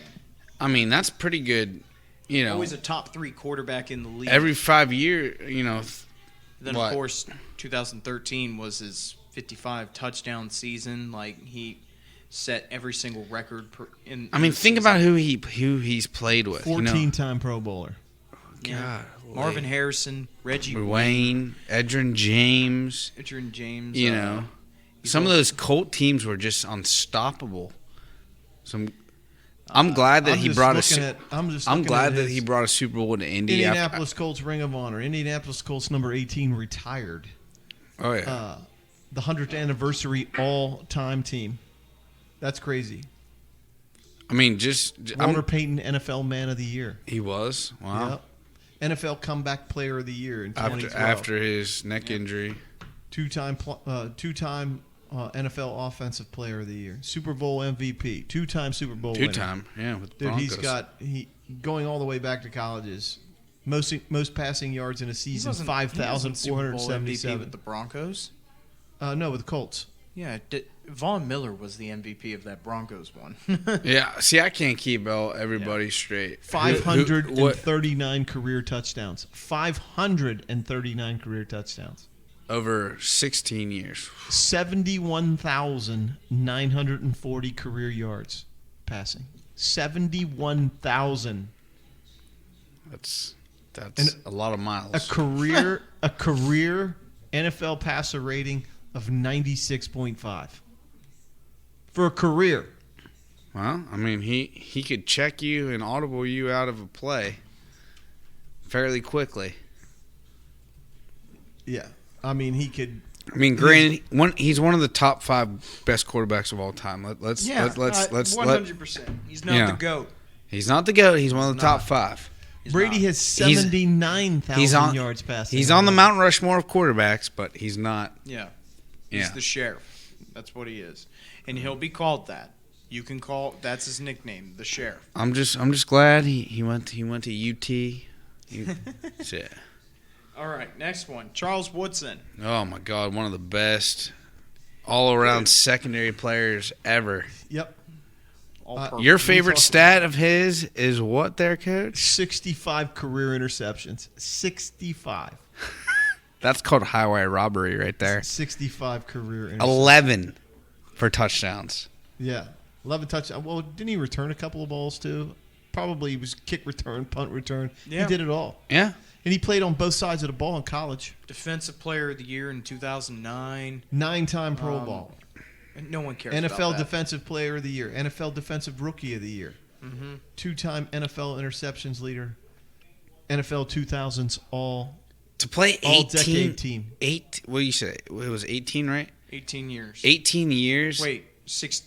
S3: I mean, that's pretty good.
S4: Always a top 3 quarterback in the league.
S3: Every 5 years,
S4: Then
S3: what?
S4: of course 2013 was his 55 touchdown season. Like he set every single record in.
S3: I mean,
S4: the
S3: think
S4: season.
S3: about who he's played with.
S2: 14-time Pro Bowler.
S3: God,
S4: Marvin Harrison, Reggie
S3: Wayne, Edgerrin James.
S4: Adrian James.
S3: Some of those Colt teams were just unstoppable. I'm glad that
S2: I'm
S3: he
S2: just
S3: brought
S2: looking
S3: a.
S2: at- I'm just
S3: I'm
S2: looking
S3: glad
S2: at
S3: that
S2: his
S3: he brought a Super Bowl to Indy.
S2: Indianapolis Colts Ring of Honor. Indianapolis Colts number 18 retired.
S3: Oh yeah.
S2: The 100th anniversary all-time team. That's crazy.
S3: I mean,
S2: Walter Payton NFL Man of the Year.
S3: he was. Wow.
S2: Yep. NFL Comeback Player of the Year in 2012.
S3: After his neck injury.
S2: Two-time NFL Offensive Player of the Year, Super Bowl MVP, 2-time Super Bowl winner.
S3: 2-time, yeah, with
S2: Dude,
S3: Broncos.
S2: he going all the way back to colleges. Most passing yards in a season,
S4: Super Bowl MVP
S2: 5,477.
S4: with the Broncos.
S2: No, with the Colts.
S4: Yeah, Von Miller was the MVP of that Broncos one.
S3: Yeah, see, I can't keep everybody straight.
S2: 539 career touchdowns. 539 career touchdowns.
S3: Over 16 years.
S2: 71,940 career yards passing. 71,000.
S3: That's
S2: And
S3: a lot of miles.
S2: A career NFL passer rating of 96.5 for a career.
S3: Well, I mean, he could check you and audible you out of a play fairly quickly.
S2: Yeah, I mean he could.
S3: I mean, granted, he's one of the top 5 best quarterbacks of all time. Let's
S4: 100%. He's not the GOAT.
S3: He's not the GOAT. He's one of the top 5.
S2: Brady has 79,000 yards passing.
S3: He's on the Mount Rushmore of quarterbacks, but he's not.
S4: Yeah. He's the sheriff. That's what he is. And he'll be called that. You can call that's his nickname, the sheriff.
S3: I'm just glad he went to UT. Yeah.
S4: All right, next one. Charles Woodson.
S3: Oh my God, one of the best all-around secondary players ever.
S2: Yep.
S3: Your favorite stat of his is what there, Coach?
S2: 65 career interceptions. 65.
S3: That's called highway robbery right there.
S2: 65 career interceptions.
S3: 11 for touchdowns.
S2: Yeah. 11 touchdowns. Well, didn't he return a couple of balls too? Probably he was kick return, punt return.
S4: Yeah.
S2: He did it all.
S3: Yeah.
S2: And he played on both sides of the ball in college.
S4: Defensive Player of the Year in 2009.
S2: 9-time Pro Bowl.
S4: And no one cares
S2: NFL
S4: about that.
S2: Defensive Player of the Year. NFL Defensive Rookie of the Year.
S4: Mm-hmm.
S2: 2-time NFL interceptions leader. NFL 2000s
S3: To play 18
S2: all-decade team.
S3: What do you say? It was 18, right?
S4: 18 years.
S3: 18 years.
S4: Wait, 6.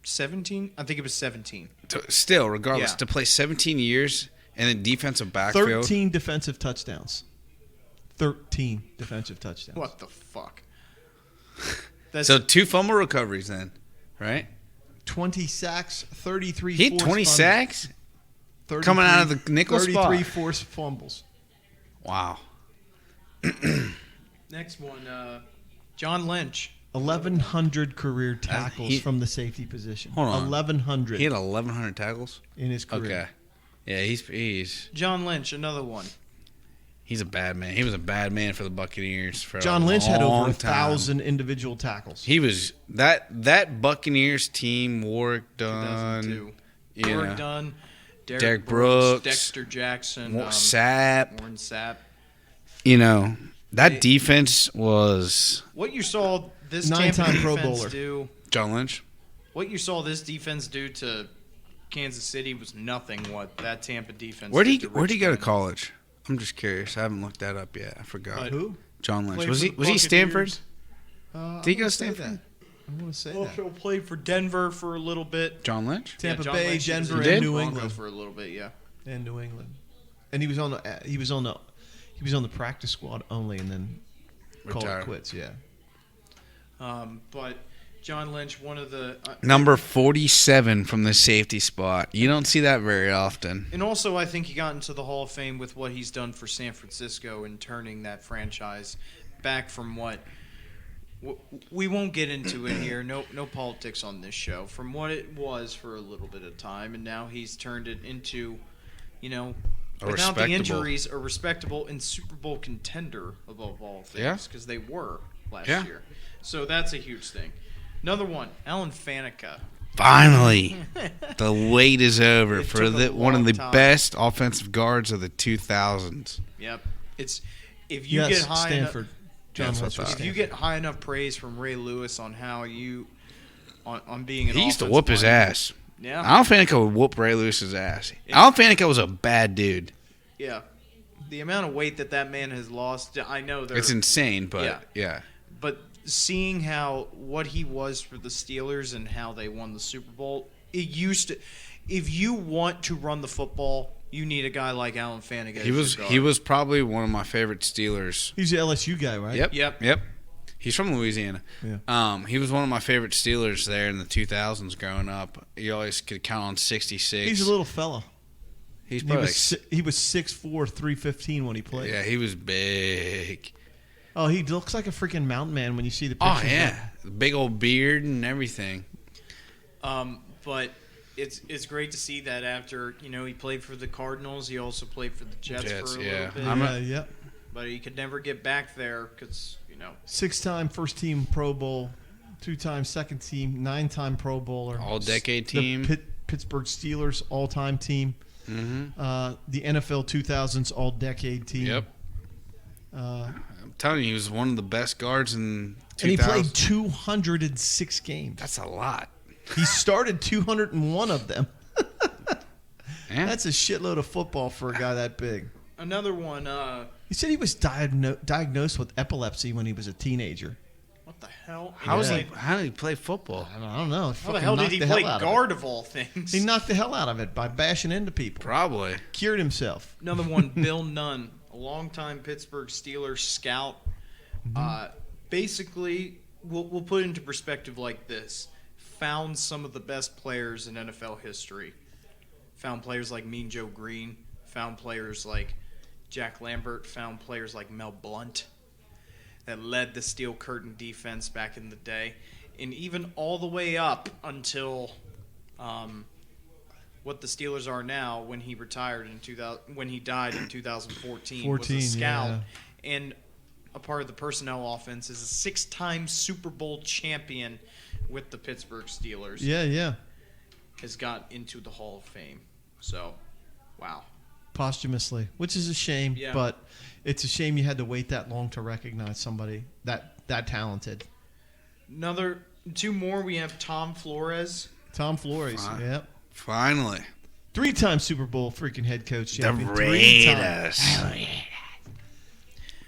S4: 17. I think it was 17.
S3: Still, regardless,
S4: Yeah.
S3: to play 17 years in a defensive backfield.
S2: 13 defensive touchdowns. 13 defensive touchdowns.
S4: What the fuck? That's
S3: So 2 fumble recoveries then, right?
S2: 20 sacks, 33
S3: He had
S2: forced
S3: 20
S2: fumbles,
S3: sacks
S2: 33
S3: coming out of the nickel
S2: 33
S3: spot.
S2: forced fumbles.
S3: Wow.
S4: next one. John Lynch.
S2: 1,100 career tackles
S3: he-
S2: from the safety position.
S3: Hold on.
S2: 1,100
S3: He had 1,100 tackles.
S2: in his career.
S3: Okay. Yeah, he's
S4: John Lynch, another one.
S3: a bad man. He was a bad man for the Buccaneers for
S2: John
S3: a
S2: Lynch had over
S3: long
S2: 1,000 individual tackles.
S3: He was that Buccaneers team. Warwick Dunn,
S4: 2002.
S3: you
S4: Warwick
S3: know,
S4: Dunn,
S3: Derek Brooks,
S4: Dexter Jackson,
S3: Sapp.
S4: Warren Sapp.
S3: You know that
S4: It-
S3: defense was
S4: What you saw this
S2: Nine-time
S4: Tampa
S2: Pro
S4: defense
S2: Bowler.
S4: do,
S3: John Lynch.
S4: what you saw this defense do to Kansas City was nothing what that Tampa defense
S3: Where'd he
S4: did to
S3: go to
S4: Richmond.
S3: college? I'm just curious. I haven't looked that up yet. I forgot.
S4: But-
S2: Who?
S3: John Lynch.
S4: Played
S3: Was
S4: for
S3: he
S4: the
S3: was he Stanford?
S4: Buccaneers.
S3: Did he go to
S2: I wanna say
S3: Stanford?
S2: that. I want to say that.
S4: Also played for Denver for a little bit.
S3: John Lynch.
S2: Tampa
S4: John
S2: Bay,
S4: Lynch, he was
S2: Denver,
S4: in
S3: did?
S2: and New
S4: Broncos
S2: England.
S4: for a little bit, yeah.
S2: And New England. And he was on the practice squad only, and then called
S3: Retired.
S2: it quits. Yeah.
S4: But John Lynch, one of the
S3: Number 47 from the safety spot. You don't see that very often.
S4: and also I think he got into the Hall of Fame with what he's done for San Francisco and turning that franchise back from what we won't get into it here. No politics on this show. From what it was for a little bit of time, and now he's turned it into,
S3: A
S4: without the
S3: respectable-
S4: injuries, a respectable and Super Bowl contender above all
S3: Yeah.
S4: things, because they were last
S3: Yeah.
S4: year. So that's a huge thing. Another one, Alan Faneca.
S3: Finally, the wait is over
S4: It
S3: for
S4: took a
S3: one of
S4: long
S3: the
S4: time.
S3: best offensive guards of the 2000s.
S4: Yep. It's if you
S2: Yes,
S4: get high enough,
S2: Stanford. John
S3: That's
S2: Lynch
S3: what I
S2: was
S3: thought.
S4: if you
S2: Stanford.
S4: get high enough praise from Ray Lewis on how you on being an
S3: He used to
S4: offensive
S3: whoop his
S4: lineman.
S3: ass.
S4: Yeah.
S3: Alan Faneca would whoop Ray Lewis's ass. Alan Faneca was a bad dude.
S4: Yeah. The amount of weight that man has lost, I know there.
S3: It's insane, but yeah.
S4: But seeing how what he was for the Steelers and how they won the Super Bowl, it used to. If you want to run the football, you need a guy like Alan Faneca. as your guard.
S3: He was probably one of my favorite Steelers.
S2: He's the LSU guy, right?
S4: Yep.
S3: He's from Louisiana.
S2: Yeah.
S3: He was one of my favorite Steelers there in the 2000s growing up. You always could count on 66.
S2: He's a little fella.
S3: He's
S2: He
S3: probably
S2: was 6'4", 315 when he played.
S3: yeah, he was big.
S2: Oh, he looks like a freaking mountain man when you see the picture.
S3: Oh yeah, big old beard and everything.
S4: But it's great to see that after he played for the Cardinals, he also played for the Jets for a
S3: yeah.
S4: little bit.
S2: Yep.
S4: But he could never get back there because
S2: 6-time first team Pro Bowl, 2-time second team, 9-time Pro Bowler,
S3: All-decade
S2: The
S3: team.
S2: Pittsburgh Steelers all-time team, the NFL 2000s all-decade team.
S3: Yep. I'm telling you, he was one of the best guards in 2000.
S2: And he played 206 games.
S3: That's a lot.
S2: He started 201 of them.
S3: Yeah.
S2: That's a shitload of football for a guy that big.
S4: another one.
S2: He said he was diagnosed with epilepsy when he was a teenager.
S4: What the hell?
S3: How
S2: Yeah.
S3: did he play football?
S2: I don't know.
S4: How the hell did he play guard of all things?
S2: He knocked the hell out of it by bashing into people.
S3: Probably.
S2: Cured himself.
S4: Another one, Bill Nunn, a longtime Pittsburgh Steelers scout. Basically, we'll put it into perspective like this. Found some of the best players in NFL history. Found players like Mean Joe Green. Found players like Jack Lambert. Found players like Mel Blount that led the Steel Curtain defense back in the day. And even all the way up until what the Steelers are now when he retired in 2000, when he died in 2014 was a scout and a part of the personnel offense, is a 6-time Super Bowl champion with the Pittsburgh Steelers.
S2: Yeah.
S4: Has got into the Hall of Fame. So, wow.
S2: Posthumously, which is a shame,
S4: Yeah.
S2: but it's a shame you had to wait that long to recognize somebody that talented.
S4: Another 2 more. We have Tom Flores.
S2: Tom Flores,
S3: Fine.
S2: yep.
S3: Finally.
S2: 3-time Super Bowl freaking head coach
S3: The
S2: champion. 3
S3: Raiders.
S2: times.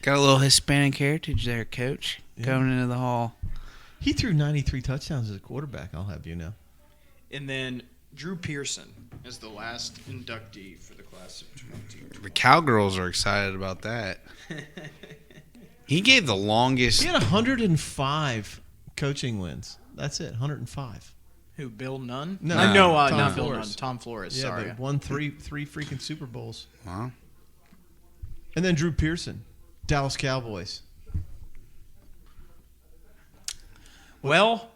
S3: Got a little Hispanic heritage there, Coach.
S2: Yeah.
S3: Coming into the hall.
S2: He threw 93 touchdowns as a quarterback, I'll have you know.
S4: and then Drew Pearson is the last inductee for the class of 2020.
S3: The Cowgirls are excited about that. He gave the longest.
S2: He had 105 coaching wins. That's it, 105.
S4: Who, Bill Nunn?
S2: No, Tom
S4: not Bill Nunn.
S2: Flores.
S4: Tom Flores,
S2: Yeah,
S4: sorry.
S2: but won three freaking Super Bowls.
S3: Wow.
S2: And then Drew Pearson, Dallas Cowboys.
S4: Well,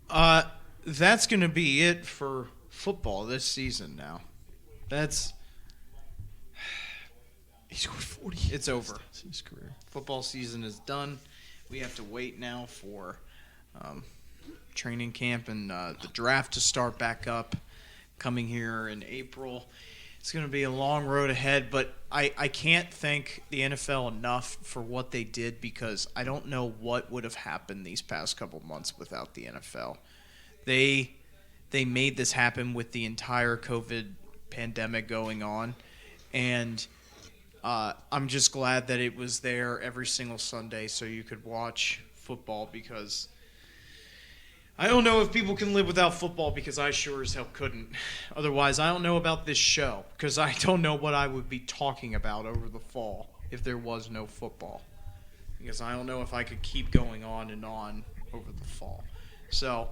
S4: that's going to be it for football this season now.
S2: He scored 40.
S4: It's over.
S2: in his career.
S4: Football season is done. We have to wait now for training camp and the draft to start back up coming here in April. It's going to be a long road ahead, but I can't thank the NFL enough for what they did because I don't know what would have happened these past couple months without the NFL. They made this happen with the entire COVID pandemic going on, and I'm just glad that it was there every single Sunday so you could watch football because I don't know if people can live without football because I sure as hell couldn't. Otherwise, I don't know about this show because I don't know what I would be talking about over the fall if there was no football. Because I don't know if I could keep going on and on over the fall. So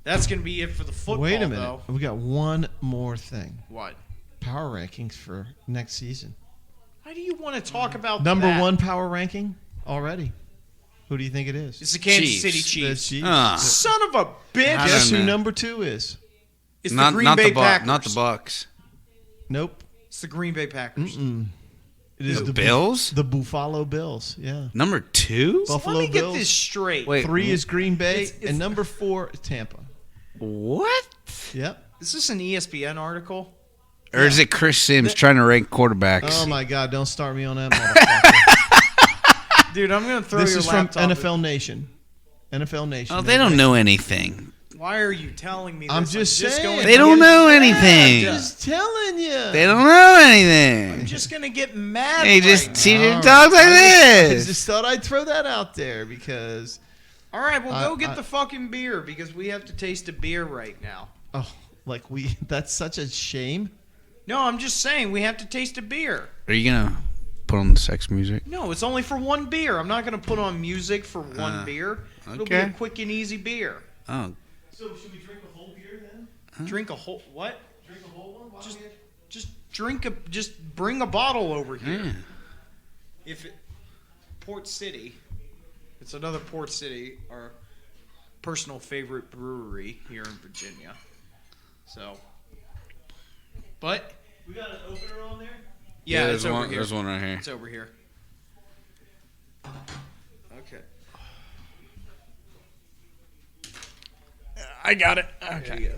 S4: that's going to be it for the football,
S2: Wait a minute.
S4: though.
S2: We got one more thing.
S4: What?
S2: Power rankings for next season.
S4: Why do you want to talk about
S2: Number
S4: that?
S2: one power ranking already. Who do you think it is?
S4: It's the Kansas
S3: Chiefs.
S4: City
S2: The
S4: Chiefs.
S2: Chiefs.
S4: Son of a bitch.
S3: I
S2: Guess
S3: don't
S2: who
S3: know.
S2: number two is?
S4: It's
S3: not
S4: the Green
S3: not
S4: Bay
S3: the
S4: Packers.
S3: Not the Bucks.
S2: Nope.
S4: It's the Green Bay Packers.
S2: It is
S3: The Bills?
S2: The Buffalo Bills. Yeah.
S3: Number 2?
S4: So
S2: Buffalo
S4: let me get
S2: Bills.
S4: this straight.
S3: Wait.
S2: 3 is Green Bay,
S4: It's-
S2: and number 4 is Tampa.
S3: What?
S2: Yep.
S4: Is this an ESPN article?
S3: Or is it Chris Sims trying to rank quarterbacks?
S2: Oh my God! Don't start me on that, motherfucker.
S4: Dude, I'm going to throw
S2: This
S4: your
S2: is from
S4: laptop.
S2: NFL Nation. NFL Nation.
S3: Oh, they don't know anything.
S4: Why are you telling me this?
S2: I'm just saying.
S4: going
S3: They
S4: to
S3: don't
S4: get
S3: know
S4: mad.
S3: anything.
S2: Just telling you.
S3: They don't know
S4: I'm
S3: anything.
S4: just going to get mad
S3: They
S4: right
S3: just
S4: now.
S3: see
S2: All
S3: your
S2: right.
S3: dogs like
S2: I
S3: this.
S2: just thought I'd throw that out there because
S4: All right, well, go
S2: I-
S4: get the fucking beer because we have to taste a beer right now.
S2: that's such a shame.
S4: No, I'm just saying we have to taste a beer.
S3: Are you going to put on the sex music?
S4: No, it's only for one beer. I'm not going to put on music for one beer. It'll be a
S3: okay.
S4: quick and easy beer.
S3: Oh,
S2: So should we drink a whole beer then?
S4: Drink a whole what?
S2: Drink a whole one?
S4: Just bring a bottle over here.
S3: yeah.
S4: If it, Port City, it's another Port City, our personal favorite brewery here in Virginia. So, but
S2: We got an opener on there.
S4: yeah,
S3: there's
S4: it's over
S3: one.
S4: here.
S3: There's one right here.
S4: It's over here. Okay. I got it. Okay.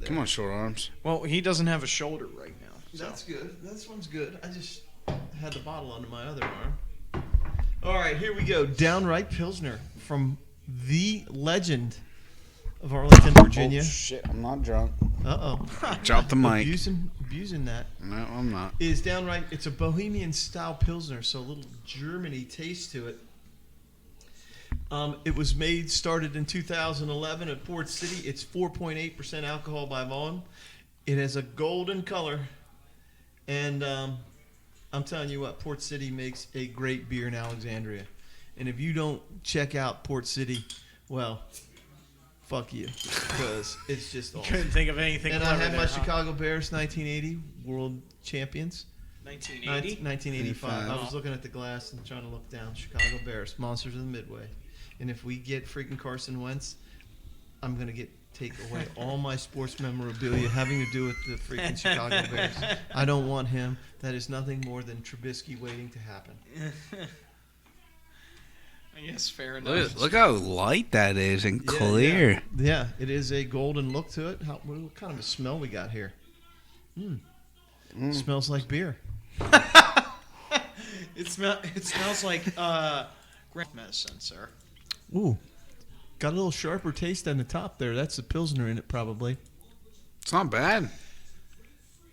S3: Come on, short arms.
S4: Well, he doesn't have a shoulder right now. So.
S2: That's good. This one's good. I just had the bottle under my other arm. All right, here we go. Downright Pilsner from the legend of Arlington, Virginia.
S3: Oh, shit, I'm not drunk.
S2: Uh-oh.
S3: Drop the mic.
S2: Abusing that.
S3: No, I'm not.
S2: Is downright, it's a Bohemian style Pilsner, so a little Germany taste to it. It was started in 2011 at Port City. It's 4.8% alcohol by volume. It has a golden color. And I'm telling you what, Port City makes a great beer in Alexandria. And if you don't check out Port City, well, fuck you. Because it's just awesome.
S4: Couldn't think of anything.
S2: And I
S4: clever
S2: had
S4: there,
S2: my
S4: huh?
S2: Chicago Bears 1980 world champions.
S4: 1980.
S2: 1985. I was looking at the glass and trying to look down. Chicago Bears, Monsters of the Midway. And if we get freaking Carson Wentz, I'm going to take away all my sports memorabilia having to do with the freaking Chicago Bears. I don't want him. That is nothing more than Trubisky waiting to happen.
S4: I guess fair enough.
S3: Look how light that is and
S2: Yeah,
S3: clear.
S2: Yeah, it is a golden look to it. What kind of a smell we got here? Smells like beer.
S4: It smells like grape medicine, sir.
S2: Ooh, got a little sharper taste on the top there. That's the Pilsner in it, probably.
S3: It's not bad.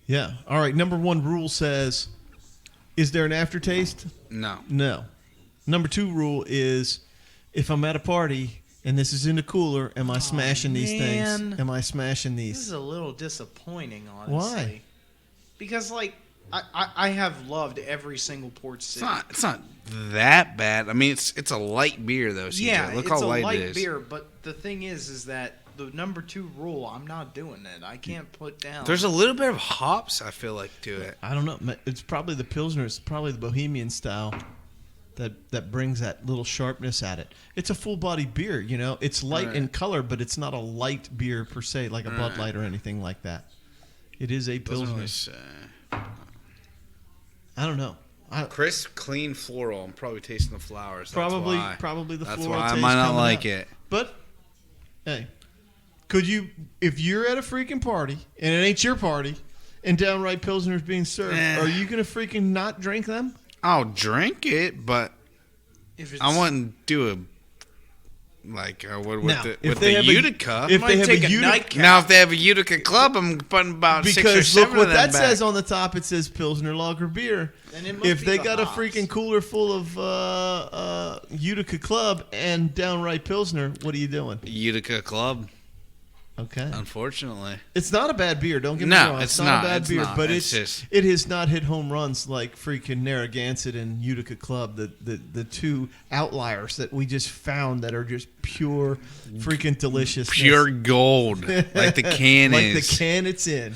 S2: Yeah. All right. Number one rule says, is there an aftertaste?
S3: No.
S2: No. Number two rule is, if I'm at a party and this is in the cooler. Am I smashing these
S4: man.
S2: things? Am I smashing
S4: This
S2: these?
S4: is a little disappointing, honestly.
S2: Why?
S4: Because like I have loved every single Port
S3: It's
S4: City.
S3: not that bad. I mean, it's a light beer though. CJ.
S4: Yeah,
S3: Look
S4: it's
S3: how
S4: a
S3: light,
S4: light
S3: it is.
S4: beer, but the thing is that the number 2 rule, I'm not doing it. I can't put down.
S3: There's a little bit of hops, I feel like, to it.
S2: I don't know. It's probably the Pilsner. It's probably the Bohemian style that brings that little sharpness at it. It's a full body beer, you know. It's light
S3: Right.
S2: in color, but it's not a light beer per se, like a Bud Light or anything like that. It is a
S3: Doesn't
S2: Pilsner.
S3: really say.
S2: I don't know.
S3: Crisp, clean, floral. I'm probably tasting the flowers. That's
S2: Probably
S3: why.
S2: the
S3: That's
S2: floral
S3: why I
S2: taste
S3: might not
S2: coming
S3: like
S2: out.
S3: it.
S2: But hey, could you, if you're at a freaking party and it ain't your party, and downright Pilsner's being served, are you gonna freaking not drink them?
S3: I'll drink it, but
S4: if it's,
S3: I wouldn't do a like with
S2: Now,
S3: the,
S2: if
S3: with
S2: they
S3: the
S2: have a-
S3: Utica.
S2: if
S4: might
S2: they have
S4: take
S2: a
S4: a
S2: Utica,
S4: nightcap.
S3: Now, if they have a Utica Club, I'm putting about 6 or
S2: because
S3: 7
S2: look what
S3: of them
S2: that
S3: back.
S2: says on the top. It says Pilsner Lager beer.
S4: Then it must
S2: If
S4: be
S2: they
S4: the
S2: got a
S4: hops.
S2: freaking cooler full of Utica Club and downright Pilsner, what are you doing?
S3: Utica Club,
S2: Okay,
S3: unfortunately.
S2: it's not a bad beer. Don't get me
S3: No,
S2: wrong.
S3: it's
S2: not
S3: not.
S2: a bad
S3: It's
S2: beer,
S3: not.
S2: but
S3: It's
S2: it's
S3: just-
S2: it has not hit home runs like freaking Narragansett and Utica Club, the two outliers that we just found that are just pure freaking delicious,
S3: Pure gold, like the can
S2: like
S3: is.
S2: the can it's in.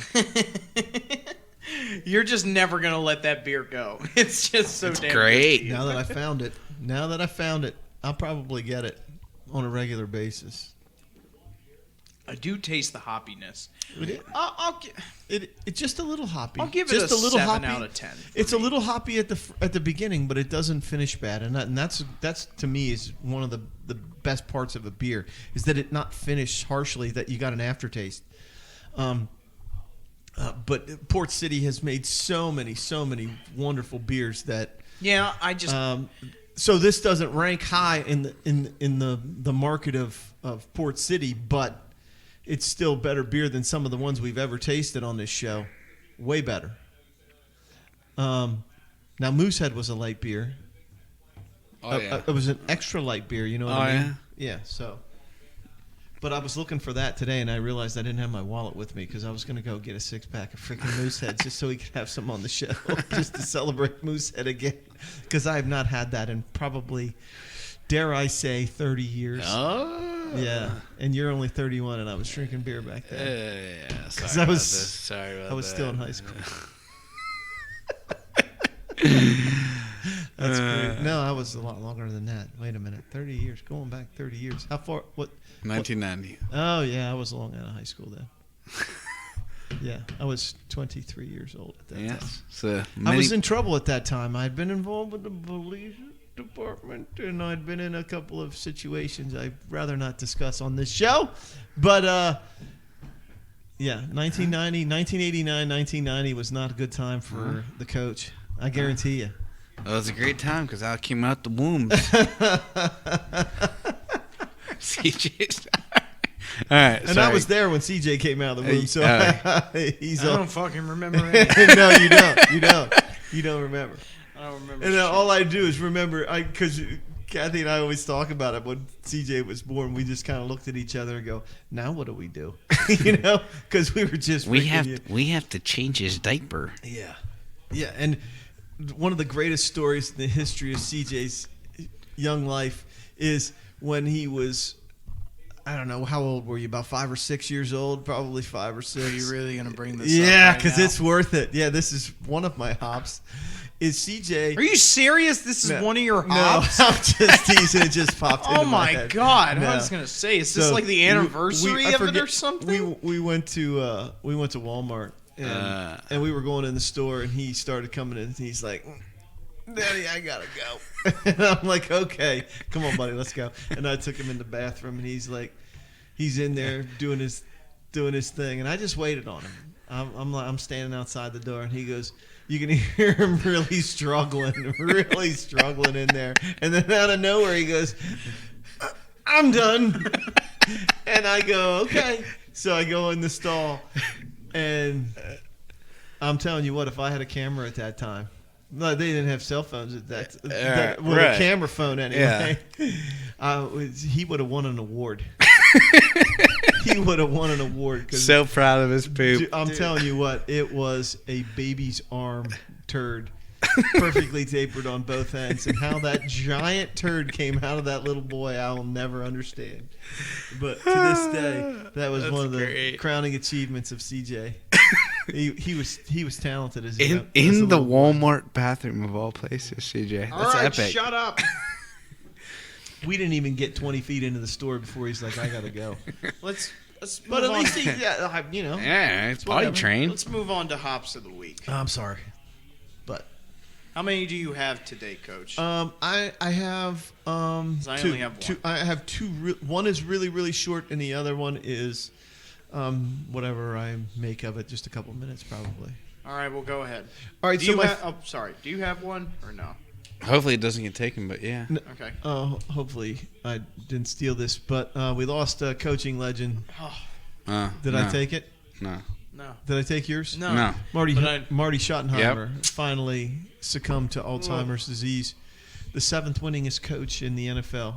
S4: You're just never gonna let that beer go. It's just so
S3: It's
S4: damn
S3: great.
S4: good.
S2: Now that I found it, I'll probably get it on a regular basis.
S4: I do taste the hoppiness.
S2: It,
S4: I'll
S2: it's just a little hoppy.
S4: I'll give it
S2: just
S4: a
S2: little
S4: 7
S2: hoppy.
S4: out of 10 for
S2: It's a
S4: me.
S2: little hoppy at the beginning, but it doesn't finish bad, and that's to me is one of the best parts of a beer is that it not finished harshly, that you got an aftertaste. But Port City has made so many wonderful beers that.
S4: Yeah, I just
S2: So this doesn't rank high in the market of Port City, but it's still better beer than some of the ones we've ever tasted on this show. Way better. Now Moosehead was a light beer.
S3: Oh, yeah.
S2: It was an extra light beer. You know what
S3: Oh,
S2: I mean?
S3: yeah?
S2: Yeah. So. But I was looking for that today, and I realized I didn't have my wallet with me because I was going to go get a 6-pack of freaking Moosehead just so we could have some on the show, just to celebrate Moosehead again. Because I have not had that in probably, dare I say, 30 years.
S3: Oh.
S2: Yeah, and you're only 31, and I was drinking beer back then.
S3: Yeah,
S2: 'Cause
S3: sorry
S2: I
S3: about
S2: was-
S3: this. Sorry about
S2: I was
S3: that.
S2: still in high school. That's great. No, I was a lot longer than that. Wait a minute, 30 years, going back 30 years. How far? What?
S3: 1990.
S2: Oh yeah, I was long out of high school then. Yeah, I was 23 years old at that time.
S3: Yes. So
S2: I was in trouble at that time. I'd been involved with the police department, and I'd been in a couple of situations I'd rather not discuss on this show. But yeah, 1989, 1990 was not a good time for the coach. I guarantee you.
S3: It was a great time because I came out the womb. CJ's. All right.
S2: And I was there when CJ came out of the womb, so he's
S4: I
S2: on.
S4: don't fucking remember anything.
S2: No, you don't. You don't remember.
S4: I don't remember.
S2: And
S4: shit.
S2: all I do is remember, because Kathy and I always talk about it. When CJ was born, we just kind of looked at each other and go, "Now what do we do?" You know, because we were just
S3: We
S2: freaking
S3: have to change his diaper.
S2: yeah. And one of the greatest stories in the history of CJ's young life is when he was, I don't know, how old were you? About 5 or 6 years old, probably 5 or 6.
S4: Are you really gonna bring this?
S2: Yeah,
S4: up
S2: because
S4: right
S2: it's worth it. Yeah, this is one of my hops. Is CJ?
S4: Are you serious? This is one of your hops?
S2: No, I'm just teasing. It just popped into
S4: Oh my
S2: head.
S4: god!
S2: No.
S4: I was gonna say, is this
S2: So
S4: like the anniversary
S2: I
S4: of it
S2: forget-
S4: or something?
S2: We went to Walmart and we were going in the store, and he started coming in, and he's like, "Daddy, I gotta go." And I'm like, "Okay, come on, buddy, let's go." And I took him in the bathroom, and he's like, he's in there doing his thing, and I just waited on him. I'm standing outside the door, and he goes. You can hear him really struggling in there. And then out of nowhere, he goes, "I'm done." And I go, "Okay." So I go in the stall, and I'm telling you what, if I had a camera at that time, No, they didn't have cell phones at that.
S3: Right.
S2: A camera phone anyway. He would have won an award. He would have won an award.
S3: So proud of his poop.
S2: I'm telling you what, it was a baby's arm turd, perfectly tapered on both ends, and how that giant turd came out of that little boy, I will never understand. But to this day, that was one of the crowning achievements of CJ. He was talented as
S3: In
S2: a
S3: the
S2: little boy.
S3: Walmart bathroom of all places, CJ.
S4: All
S3: That's
S4: right,
S3: epic.
S4: shut up.
S2: We didn't even get 20 feet into the store before he's like, I gotta go.
S4: Let's
S2: But
S4: move
S2: at
S4: on.
S2: least he, you know.
S3: Yeah, it's potty
S2: whatever.
S3: trained.
S4: Let's move on to hops of the week.
S2: I'm sorry, but
S4: How many do you have today, Coach?
S2: I have
S4: I
S2: two.
S4: only have one.
S2: I have two. One is really really short, and the other one is whatever I make of it. Just a couple minutes, probably.
S4: All right, well, go ahead.
S2: All right.
S4: Do
S2: so
S4: you
S2: my
S4: have? Oh, sorry. Do you have one or no?
S3: Hopefully it doesn't get taken, but yeah.
S4: Okay.
S2: hopefully I didn't steal this, but we lost a coaching legend. Did
S3: No.
S2: I take it?
S3: No.
S4: No.
S2: Did I take yours?
S4: No.
S3: No.
S2: Marty
S4: But
S2: Marty Schottenheimer finally succumbed to Alzheimer's disease. The 7th winningest coach in the NFL.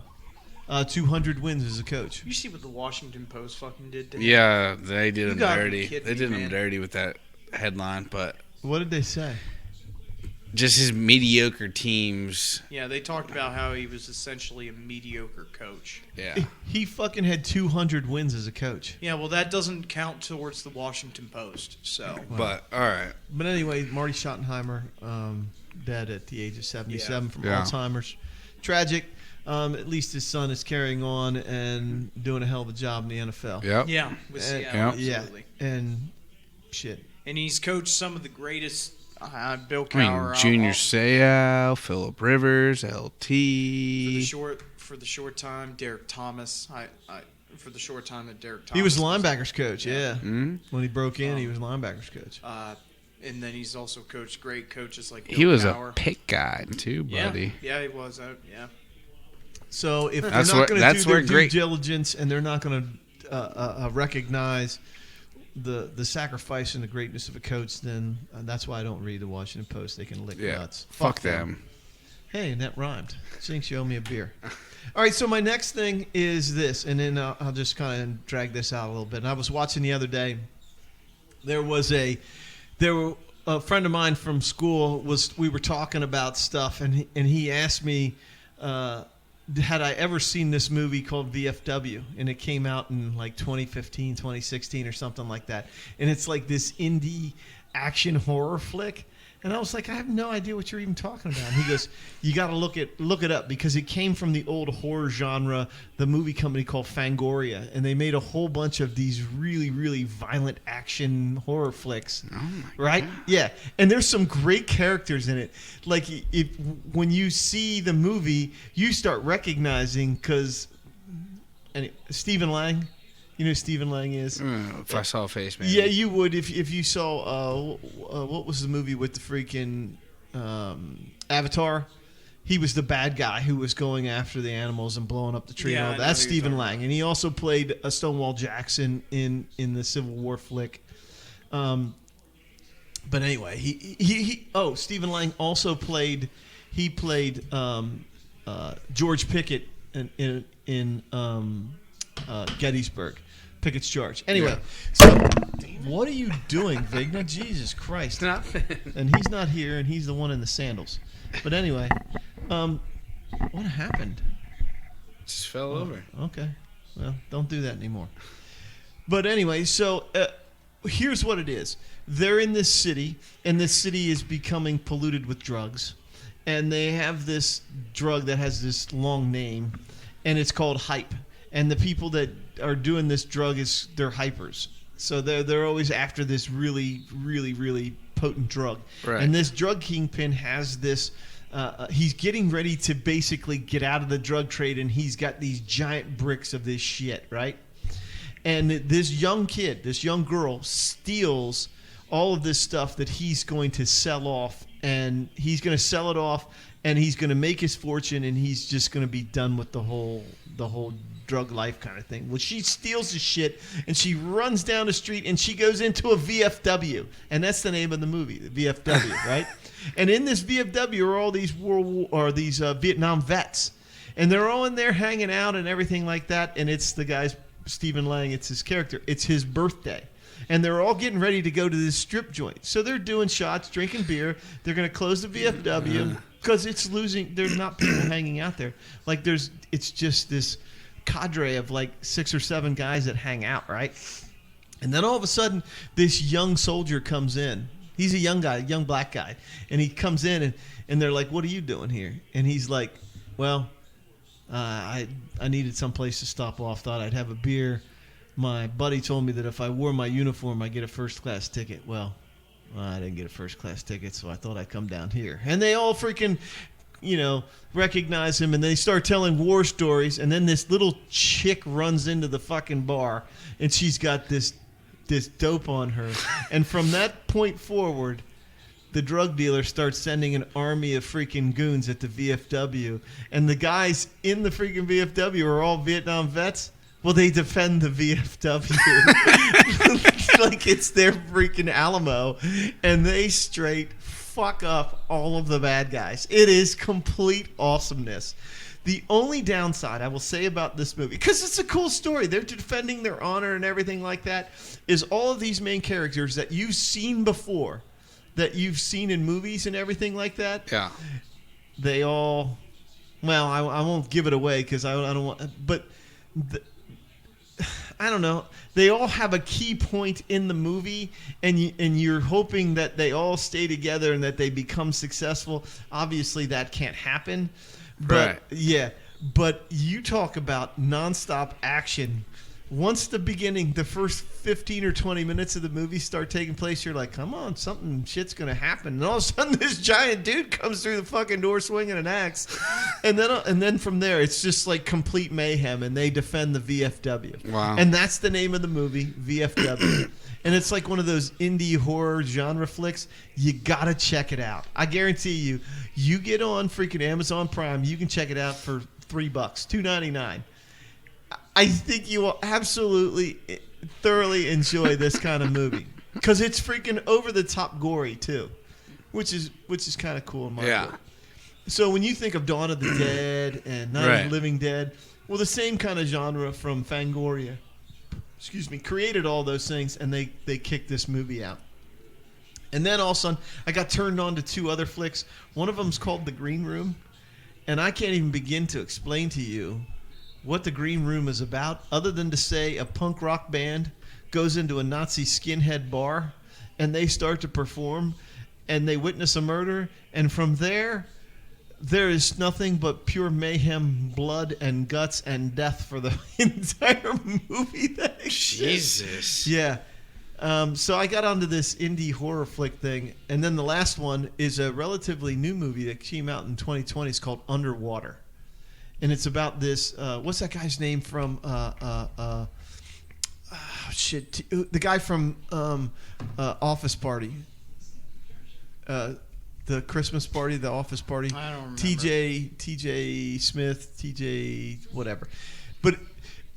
S2: 200 wins as a coach.
S4: You see what the Washington Post fucking did to him?
S3: Yeah, they did
S4: You
S3: him
S4: gotta be
S3: dirty.
S4: kidding
S3: They
S4: me,
S3: did him
S4: man.
S3: dirty with that headline, but
S2: What did they say?
S3: just his mediocre teams.
S4: Yeah, they talked about how he was essentially a mediocre coach.
S3: Yeah.
S2: He fucking had 200 wins as a coach.
S4: Yeah, well, that doesn't count towards the Washington Post. So
S3: But all right.
S2: But anyway, Marty Schottenheimer, dead at the age of 77 from
S3: Yeah.
S2: Alzheimer's. Tragic. At least his son is carrying on and doing a hell of a job in the NFL.
S3: Yep.
S4: yeah, with
S2: And-
S4: Seattle,
S2: Yeah,
S4: absolutely.
S2: and shit.
S4: And he's coached some of the greatest. Bill
S3: I mean,
S4: Cowher,
S3: Junior Seau, Phillip Rivers,
S4: for the
S3: LT.
S4: short time, Derek Thomas. For the short time that Derek Thomas.
S2: He was linebackers coach, yeah.
S3: Mhm.
S2: When he broke in, he was linebackers coach.
S4: And then he's also coached great coaches like Bill
S3: He was
S4: Cowher.
S3: a pick guy too, buddy.
S4: Yeah, he was. Yeah.
S2: So if they're
S3: That's
S2: not
S3: where-
S2: going to
S3: that's
S2: do their
S3: where
S2: due
S3: great-
S2: diligence and they're not going to recognize the sacrifice and the greatness of a coach, then that's why I don't read the Washington Post. They can lick
S3: Yeah.
S2: nuts.
S3: Fuck them.
S2: Hey, and that rhymed. Jinx, you owe me a beer. All right, so my next thing is this, and then I'll just kind of drag this out a little bit. And I was watching the other day. There were a friend of mine from school we were talking about stuff, and he asked me, had I ever seen this movie called VFW? And it came out in like 2015, 2016 or something like that. And it's like this indie action horror flick. And I was like, I have no idea what you're even talking about. And he goes, you got to look it up because it came from the old horror genre, the movie company called Fangoria. And they made a whole bunch of these really, really violent action horror flicks.
S3: Oh my
S2: Right? Yeah. And there's some great characters in it. Like, when you see the movie, you start recognizing because Stephen Lang, you know who Stephen Lang is?
S3: If I saw a face, maybe.
S2: Yeah, you would if you saw what was the movie with the freaking Avatar? He was the bad guy who was going after the animals and blowing up the tree.
S4: Yeah,
S2: and
S4: I
S2: all
S4: know
S2: that's
S4: who you're
S2: Stephen
S4: talking
S2: Lang, and he also played a Stonewall Jackson in the Civil War flick. But anyway, Stephen Lang also played. He played George Pickett in Gettysburg. Pickett's Charge. Anyway, so what are you doing, Vigna? Jesus Christ!
S3: Nothing.
S2: And he's not here, and he's the one in the sandals. But anyway, what happened?
S3: Just fell over.
S2: Okay, well, don't do that anymore. But anyway, so here's what it is. They're in this city, and this city is becoming polluted with drugs. And they have this drug that has this long name, and it's called hype. And the people that are doing this drug they're hypers. So they're always after this really, really, really potent drug.
S3: Right.
S2: And this drug kingpin has this. He's getting ready to basically get out of the drug trade, and he's got these giant bricks of this shit, right? And this young girl, steals all of this stuff that he's going to sell off, and he's going to sell it off, and he's going to make his fortune, and he's just going to be done with the whole drug life kind of thing. Well, she steals the shit and she runs down the street and she goes into a VFW, and that's the name of the movie, the VFW, right? And in this VFW are all these Vietnam vets, and they're all in there hanging out and everything like that. And it's the guy's Stephen Lang. It's his character. It's his birthday. And they're all getting ready to go to this strip joint. So they're doing shots, drinking beer. They're going to close the VFW because it's losing. There's not people hanging out there. Like it's just this cadre of like 6 or 7 guys that hang out, right? And then all of a sudden, this young soldier comes in. He's a young guy, a young black guy. And he comes in and they're like, "What are you doing here?" And he's like, "Well, I needed some place to stop off. Thought I'd have a beer. My buddy told me that if I wore my uniform, I'd get a first-class ticket. Well, I didn't get a first-class ticket, so I thought I'd come down here." And they all freaking, recognize him, and they start telling war stories. And then this little chick runs into the fucking bar, and she's got this dope on her. And from that point forward, the drug dealer starts sending an army of freaking goons at the VFW. And the guys in the freaking VFW are all Vietnam vets. Well, they defend the VFW like it's their freaking Alamo, and they straight fuck up all of the bad guys. It is complete awesomeness. The only downside I will say about this movie, because it's a cool story, they're defending their honor and everything like that, is all of these main characters that you've seen before, that you've seen in movies and everything like that.
S3: Yeah.
S2: They all, well, I won't give it away because I don't want, but. I don't know. They all have a key point in the movie, and you're hoping that they all stay together and that they become successful. Obviously, that can't happen. But,
S3: right.
S2: Yeah. But you talk about nonstop action. Once the first 15 or 20 minutes of the movie start taking place, you're like, come on, shit's going to happen. And all of a sudden, this giant dude comes through the fucking door swinging an axe. And then from there, it's just like complete mayhem, and they defend the VFW.
S3: Wow.
S2: And that's the name of the movie, VFW. And it's like one of those indie horror genre flicks. You got to check it out. I guarantee you get on freaking Amazon Prime, you can check it out for $3, $2.99. I think you will absolutely, thoroughly enjoy this kind of movie because it's freaking over the top gory too, which is kind of cool in my book. So when you think of Dawn of the Dead and Night of the Living Dead, well, the same kind of genre from Fangoria, created all those things, and they kicked this movie out. And then all of a sudden, I got turned on to 2 other flicks. One of them's called The Green Room, and I can't even begin to explain to you what The Green Room is about, other than to say a punk rock band goes into a Nazi skinhead bar and they start to perform and they witness a murder, and from there is nothing but pure mayhem, blood and guts and death for the entire movie that exists.
S3: Jesus.
S2: Yeah. So I got onto this indie horror flick thing, and then the last one is a relatively new movie that came out in 2020. It's called Underwater. And it's about this, what's that guy's name from, the guy from Office Party. The Christmas Party, the Office Party.
S4: I don't remember.
S2: TJ Smith, TJ whatever. But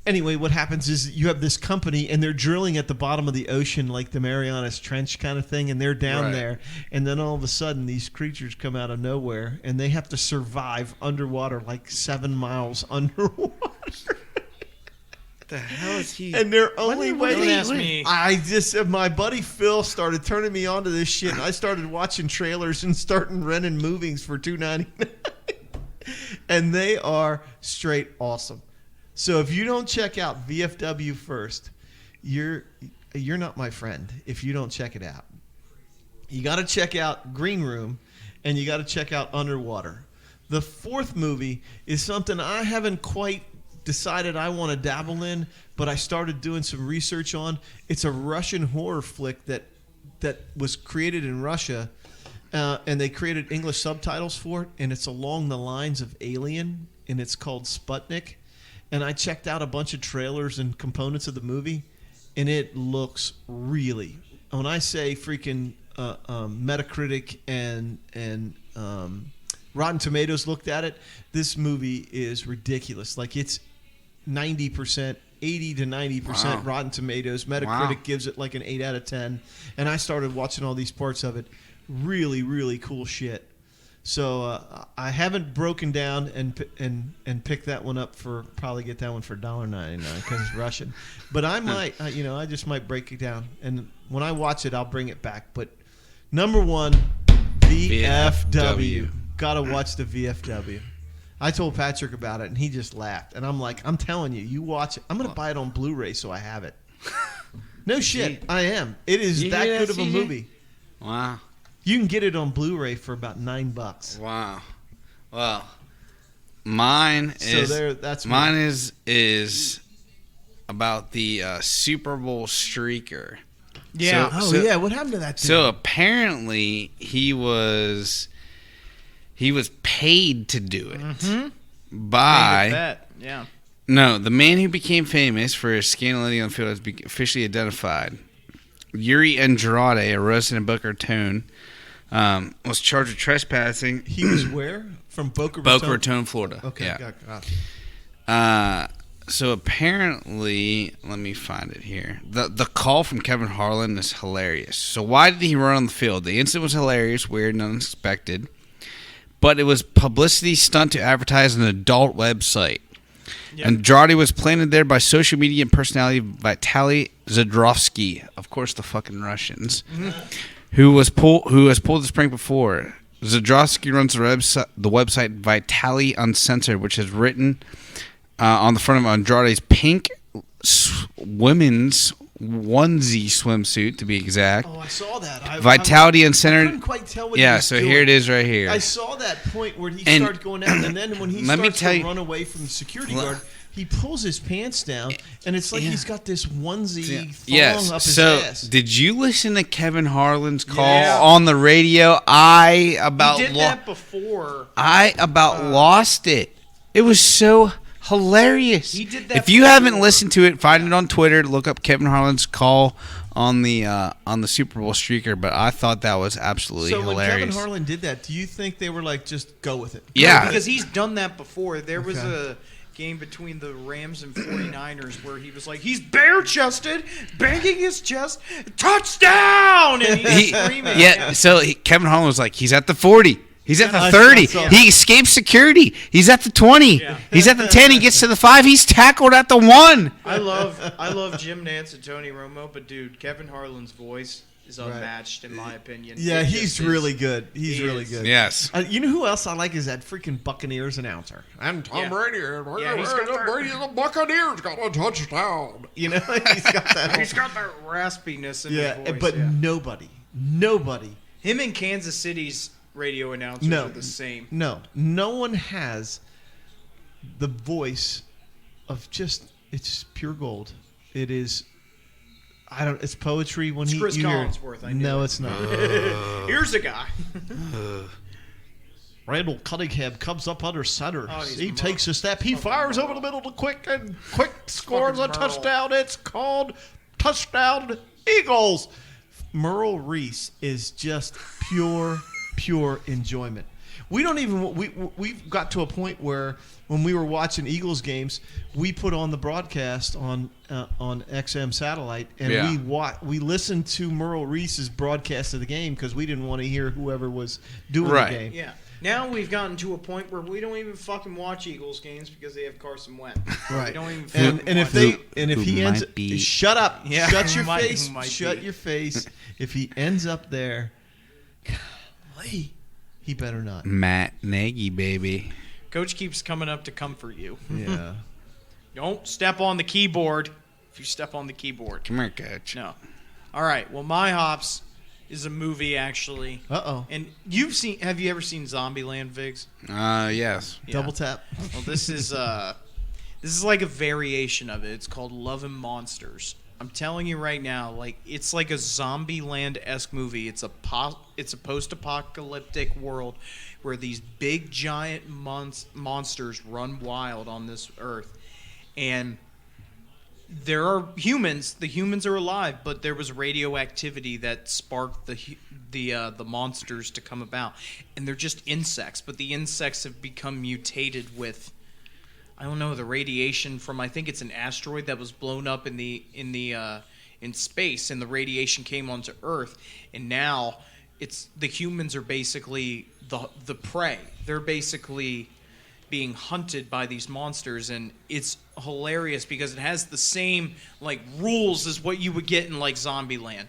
S2: anyway, what happens is you have this company, and they're drilling at the bottom of the ocean, like the Marianas Trench kind of thing, and they're down there. And then all of a sudden, these creatures come out of nowhere, and they have to survive underwater, like 7 miles underwater.
S3: What the hell is he?
S2: And their only way.
S4: Don't ask me.
S2: My buddy Phil started turning me on to this shit, and I started watching trailers and starting renting movies for $2.99. And they are straight awesome. So if you don't check out VFW first, you're not my friend if you don't check it out. You got to check out Green Room, and you got to check out Underwater. The 4th movie is something I haven't quite decided I want to dabble in, but I started doing some research on. It's a Russian horror flick that was created in Russia, and they created English subtitles for it, and it's along the lines of Alien, and it's called Sputnik. And I checked out a bunch of trailers and components of the movie, and it looks really. When I say freaking Metacritic and Rotten Tomatoes looked at it, this movie is ridiculous. Like it's 90%, 80 to 90%
S3: Wow.
S2: Rotten Tomatoes. Metacritic gives it like an 8 out of 10. And I started watching all these parts of it. Really, really cool shit. So I haven't broken down and picked that one up for probably get that one for $1.99 because it's Russian. But I might, I just might break it down. And when I watch it, I'll bring it back. But number one, VFW. Got to watch the VFW. I told Patrick about it, and he just laughed. And I'm like, I'm telling you, you watch it. I'm going to buy it on Blu-ray so I have it. No shit, I am. It is
S3: You
S2: that
S3: hear
S2: good
S3: that,
S2: of a
S3: CJ?
S2: movie.
S3: Wow.
S2: You can get it on Blu-ray for about $9.
S3: Wow. Well, mine is
S2: that's
S3: mine is about the Super Bowl streaker.
S4: Yeah.
S3: So-
S2: what happened to that dude?
S3: So apparently he was paid to do it by
S4: Bet. Yeah.
S3: no, the man who became famous for his scandality on the field has been officially identified. Yuri Andrade, a resident of Boca Raton, was charged with trespassing.
S2: He was where? From Boca Raton?
S3: Boca Raton, Florida.
S2: Okay,
S3: Yeah.
S2: got
S3: So apparently, let me find it here. The call from Kevin Harlan is hilarious. So why did he run on the field? The incident was hilarious, weird, and unexpected. But it was publicity stunt to advertise an adult website.
S4: Yep.
S3: Andrade was planted there by social media personality Vitaly Zadrovsky, of course, the fucking Russians, who has pulled this prank before. Zadrovsky runs the website Vitaly Uncensored, which has written on the front of Andrade's pink women's onesie swimsuit, to be exact.
S2: Oh, I saw that.
S3: Vitality
S2: I
S3: Uncensored.
S2: couldn't quite tell what he
S3: Yeah,
S2: was
S3: so
S2: doing.
S3: here it is right here.
S2: I saw that point where he
S3: And
S2: started going out, and then when he
S3: let me
S2: starts
S3: tell
S2: to
S3: you-
S2: run away from the security guard, he pulls his pants down, and it's like
S3: Yeah.
S2: he's got this onesie thong
S3: Yes.
S2: up his
S3: So,
S2: ass.
S3: did you listen to Kevin Harlan's call
S4: Yeah.
S3: on the radio? I
S4: He did that before.
S3: lost it. It was so hilarious.
S4: He did that
S3: If you haven't
S4: before.
S3: listened to it, find it on Twitter. Look up Kevin Harlan's call on the Super Bowl streaker. But I thought that was absolutely
S2: So when
S3: hilarious.
S2: Kevin Harlan did that, do you think they were like, just go with it?
S3: Yeah.
S4: Because he's done that before. There was
S2: Okay.
S4: a game between the Rams and 49ers where he was like, he's bare-chested, banging his chest, touchdown! And he's screaming.
S3: Kevin Harlan was like, he's at the 40. He's at the
S2: I
S3: 30.
S2: saw that.
S3: He escapes security. He's at the 20.
S4: Yeah.
S3: He's at the 10. He gets to the 5. He's tackled at the 1.
S4: I love Jim Nance and Tony Romo, but dude, Kevin Harlan's voice is unmatched in my opinion.
S2: Yeah,
S4: It
S2: he's
S4: just is.
S2: really good. He's
S4: He
S2: really
S4: is.
S2: good.
S3: Yes.
S2: You know who else I like is that freaking Buccaneers announcer. I'm Tom
S4: Yeah.
S2: Brady.
S4: Yeah, he's got that-
S2: Brady and the Buccaneers got a touchdown. You know, he's got that.
S4: He's got that raspiness in
S2: yeah,
S4: his voice.
S2: but
S4: yeah.
S2: nobody.
S4: Him and Kansas City's radio announcers
S2: No.
S4: are the same.
S2: No one has the voice of it's pure gold. It is. It's poetry when
S4: It's Chris
S2: you hear it.
S4: Collinsworth, I knew
S2: No,
S4: it.
S2: it's not.
S4: Here's a guy.
S2: Randall Cunningham comes up under center.
S4: Oh, he's
S2: He
S4: Merle.
S2: takes a step. He fires over the middle to quick scores a
S4: Merle.
S2: touchdown. It's called touchdown Eagles. Merle Reese is just pure enjoyment. We don't even we've got to a point where when we were watching Eagles games, we put on the broadcast on XM satellite, and
S3: Yeah.
S2: we listened to Merle Reese's broadcast of the game because we didn't want to hear whoever was doing
S3: Right.
S2: the game.
S4: Yeah. Now we've gotten to a point where we don't even fucking watch Eagles games because they have Carson Wentz.
S2: Right.
S4: We don't even
S2: And
S4: fucking
S2: if
S4: watch
S3: Who
S2: he ends
S3: might be-
S2: shut up.
S4: Yeah,
S2: Shut
S4: who
S2: your
S4: might-
S2: face.
S4: who might
S2: Shut
S4: be.
S2: your face. If he ends up there, golly, he better not.
S3: Matt Nagy, baby.
S4: Coach keeps coming up to comfort you.
S2: Yeah.
S4: Don't step on the keyboard if you step on the keyboard.
S3: Come here, coach.
S4: No. All right. Well, My Hops is a movie, actually.
S2: Uh-oh.
S4: And have you ever seen Zombieland, Viggs?
S3: Yes.
S4: Yeah.
S2: Double tap.
S4: Well, this is like a variation of it. It's called Love and Monsters. I'm telling you right now, like it's like a Zombieland-esque movie. It's a post-apocalyptic world where these big giant monsters run wild on this earth, and there are humans. The humans are alive, but there was radioactivity that sparked the monsters to come about, and they're just insects. But the insects have become mutated with I don't know, the radiation from, I think it's an asteroid that was blown up in space, and the radiation came onto Earth, and now the humans are basically the prey. They're basically being hunted by these monsters, and it's hilarious because it has the same like rules as what you would get in like Zombieland,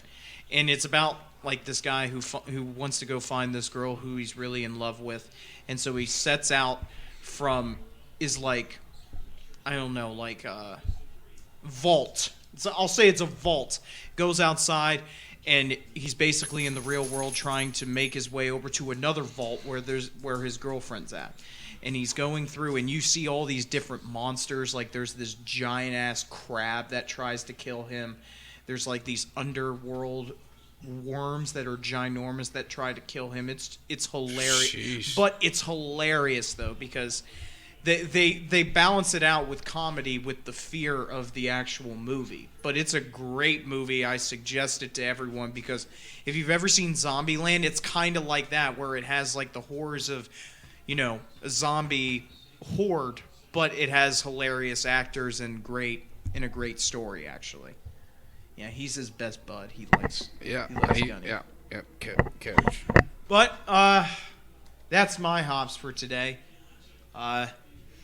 S4: and it's about like this guy who wants to go find this girl who he's really in love with, and so he sets out from I don't know, like a vault. I'll say it's a vault. Goes outside, and he's basically in the real world trying to make his way over to another vault where his girlfriend's at. And he's going through, and you see all these different monsters. Like there's this giant ass crab that tries to kill him. There's like these underworld worms that are ginormous that try to kill him. It's hilarious.
S3: Sheesh.
S4: But it's hilarious though, because they balance it out with comedy with the fear of the actual movie. But it's a great movie. I suggest it to everyone because if you've ever seen Zombieland, it's kind of like that, where it has like the horrors of, you know, a zombie horde, but it has hilarious actors and a great story actually. Yeah, he's his best bud. He likes Gunny.
S3: Coach.
S4: But that's my hops for today.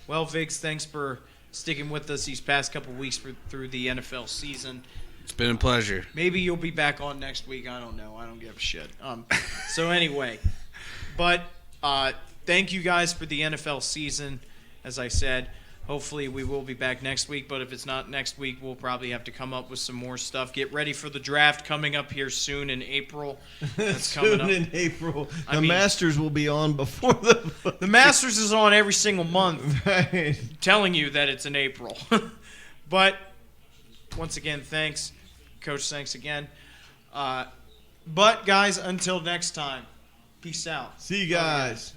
S4: Well, Viggs, thanks for sticking with us these past couple weeks through the NFL season.
S3: It's been a pleasure.
S4: Maybe you'll be back on next week. I don't know. I don't give a shit. So anyway, but thank you guys for the NFL season. As I said, hopefully we will be back next week. But if it's not next week, we'll probably have to come up with some more stuff. Get ready for the draft coming up here soon in April. That's coming up
S2: in April. The Masters will be on before the
S4: Masters is on every single month.
S2: Right.
S4: Telling you that it's in April. But once again, thanks. Coach, thanks again. But guys, until next time, peace out.
S2: See you guys.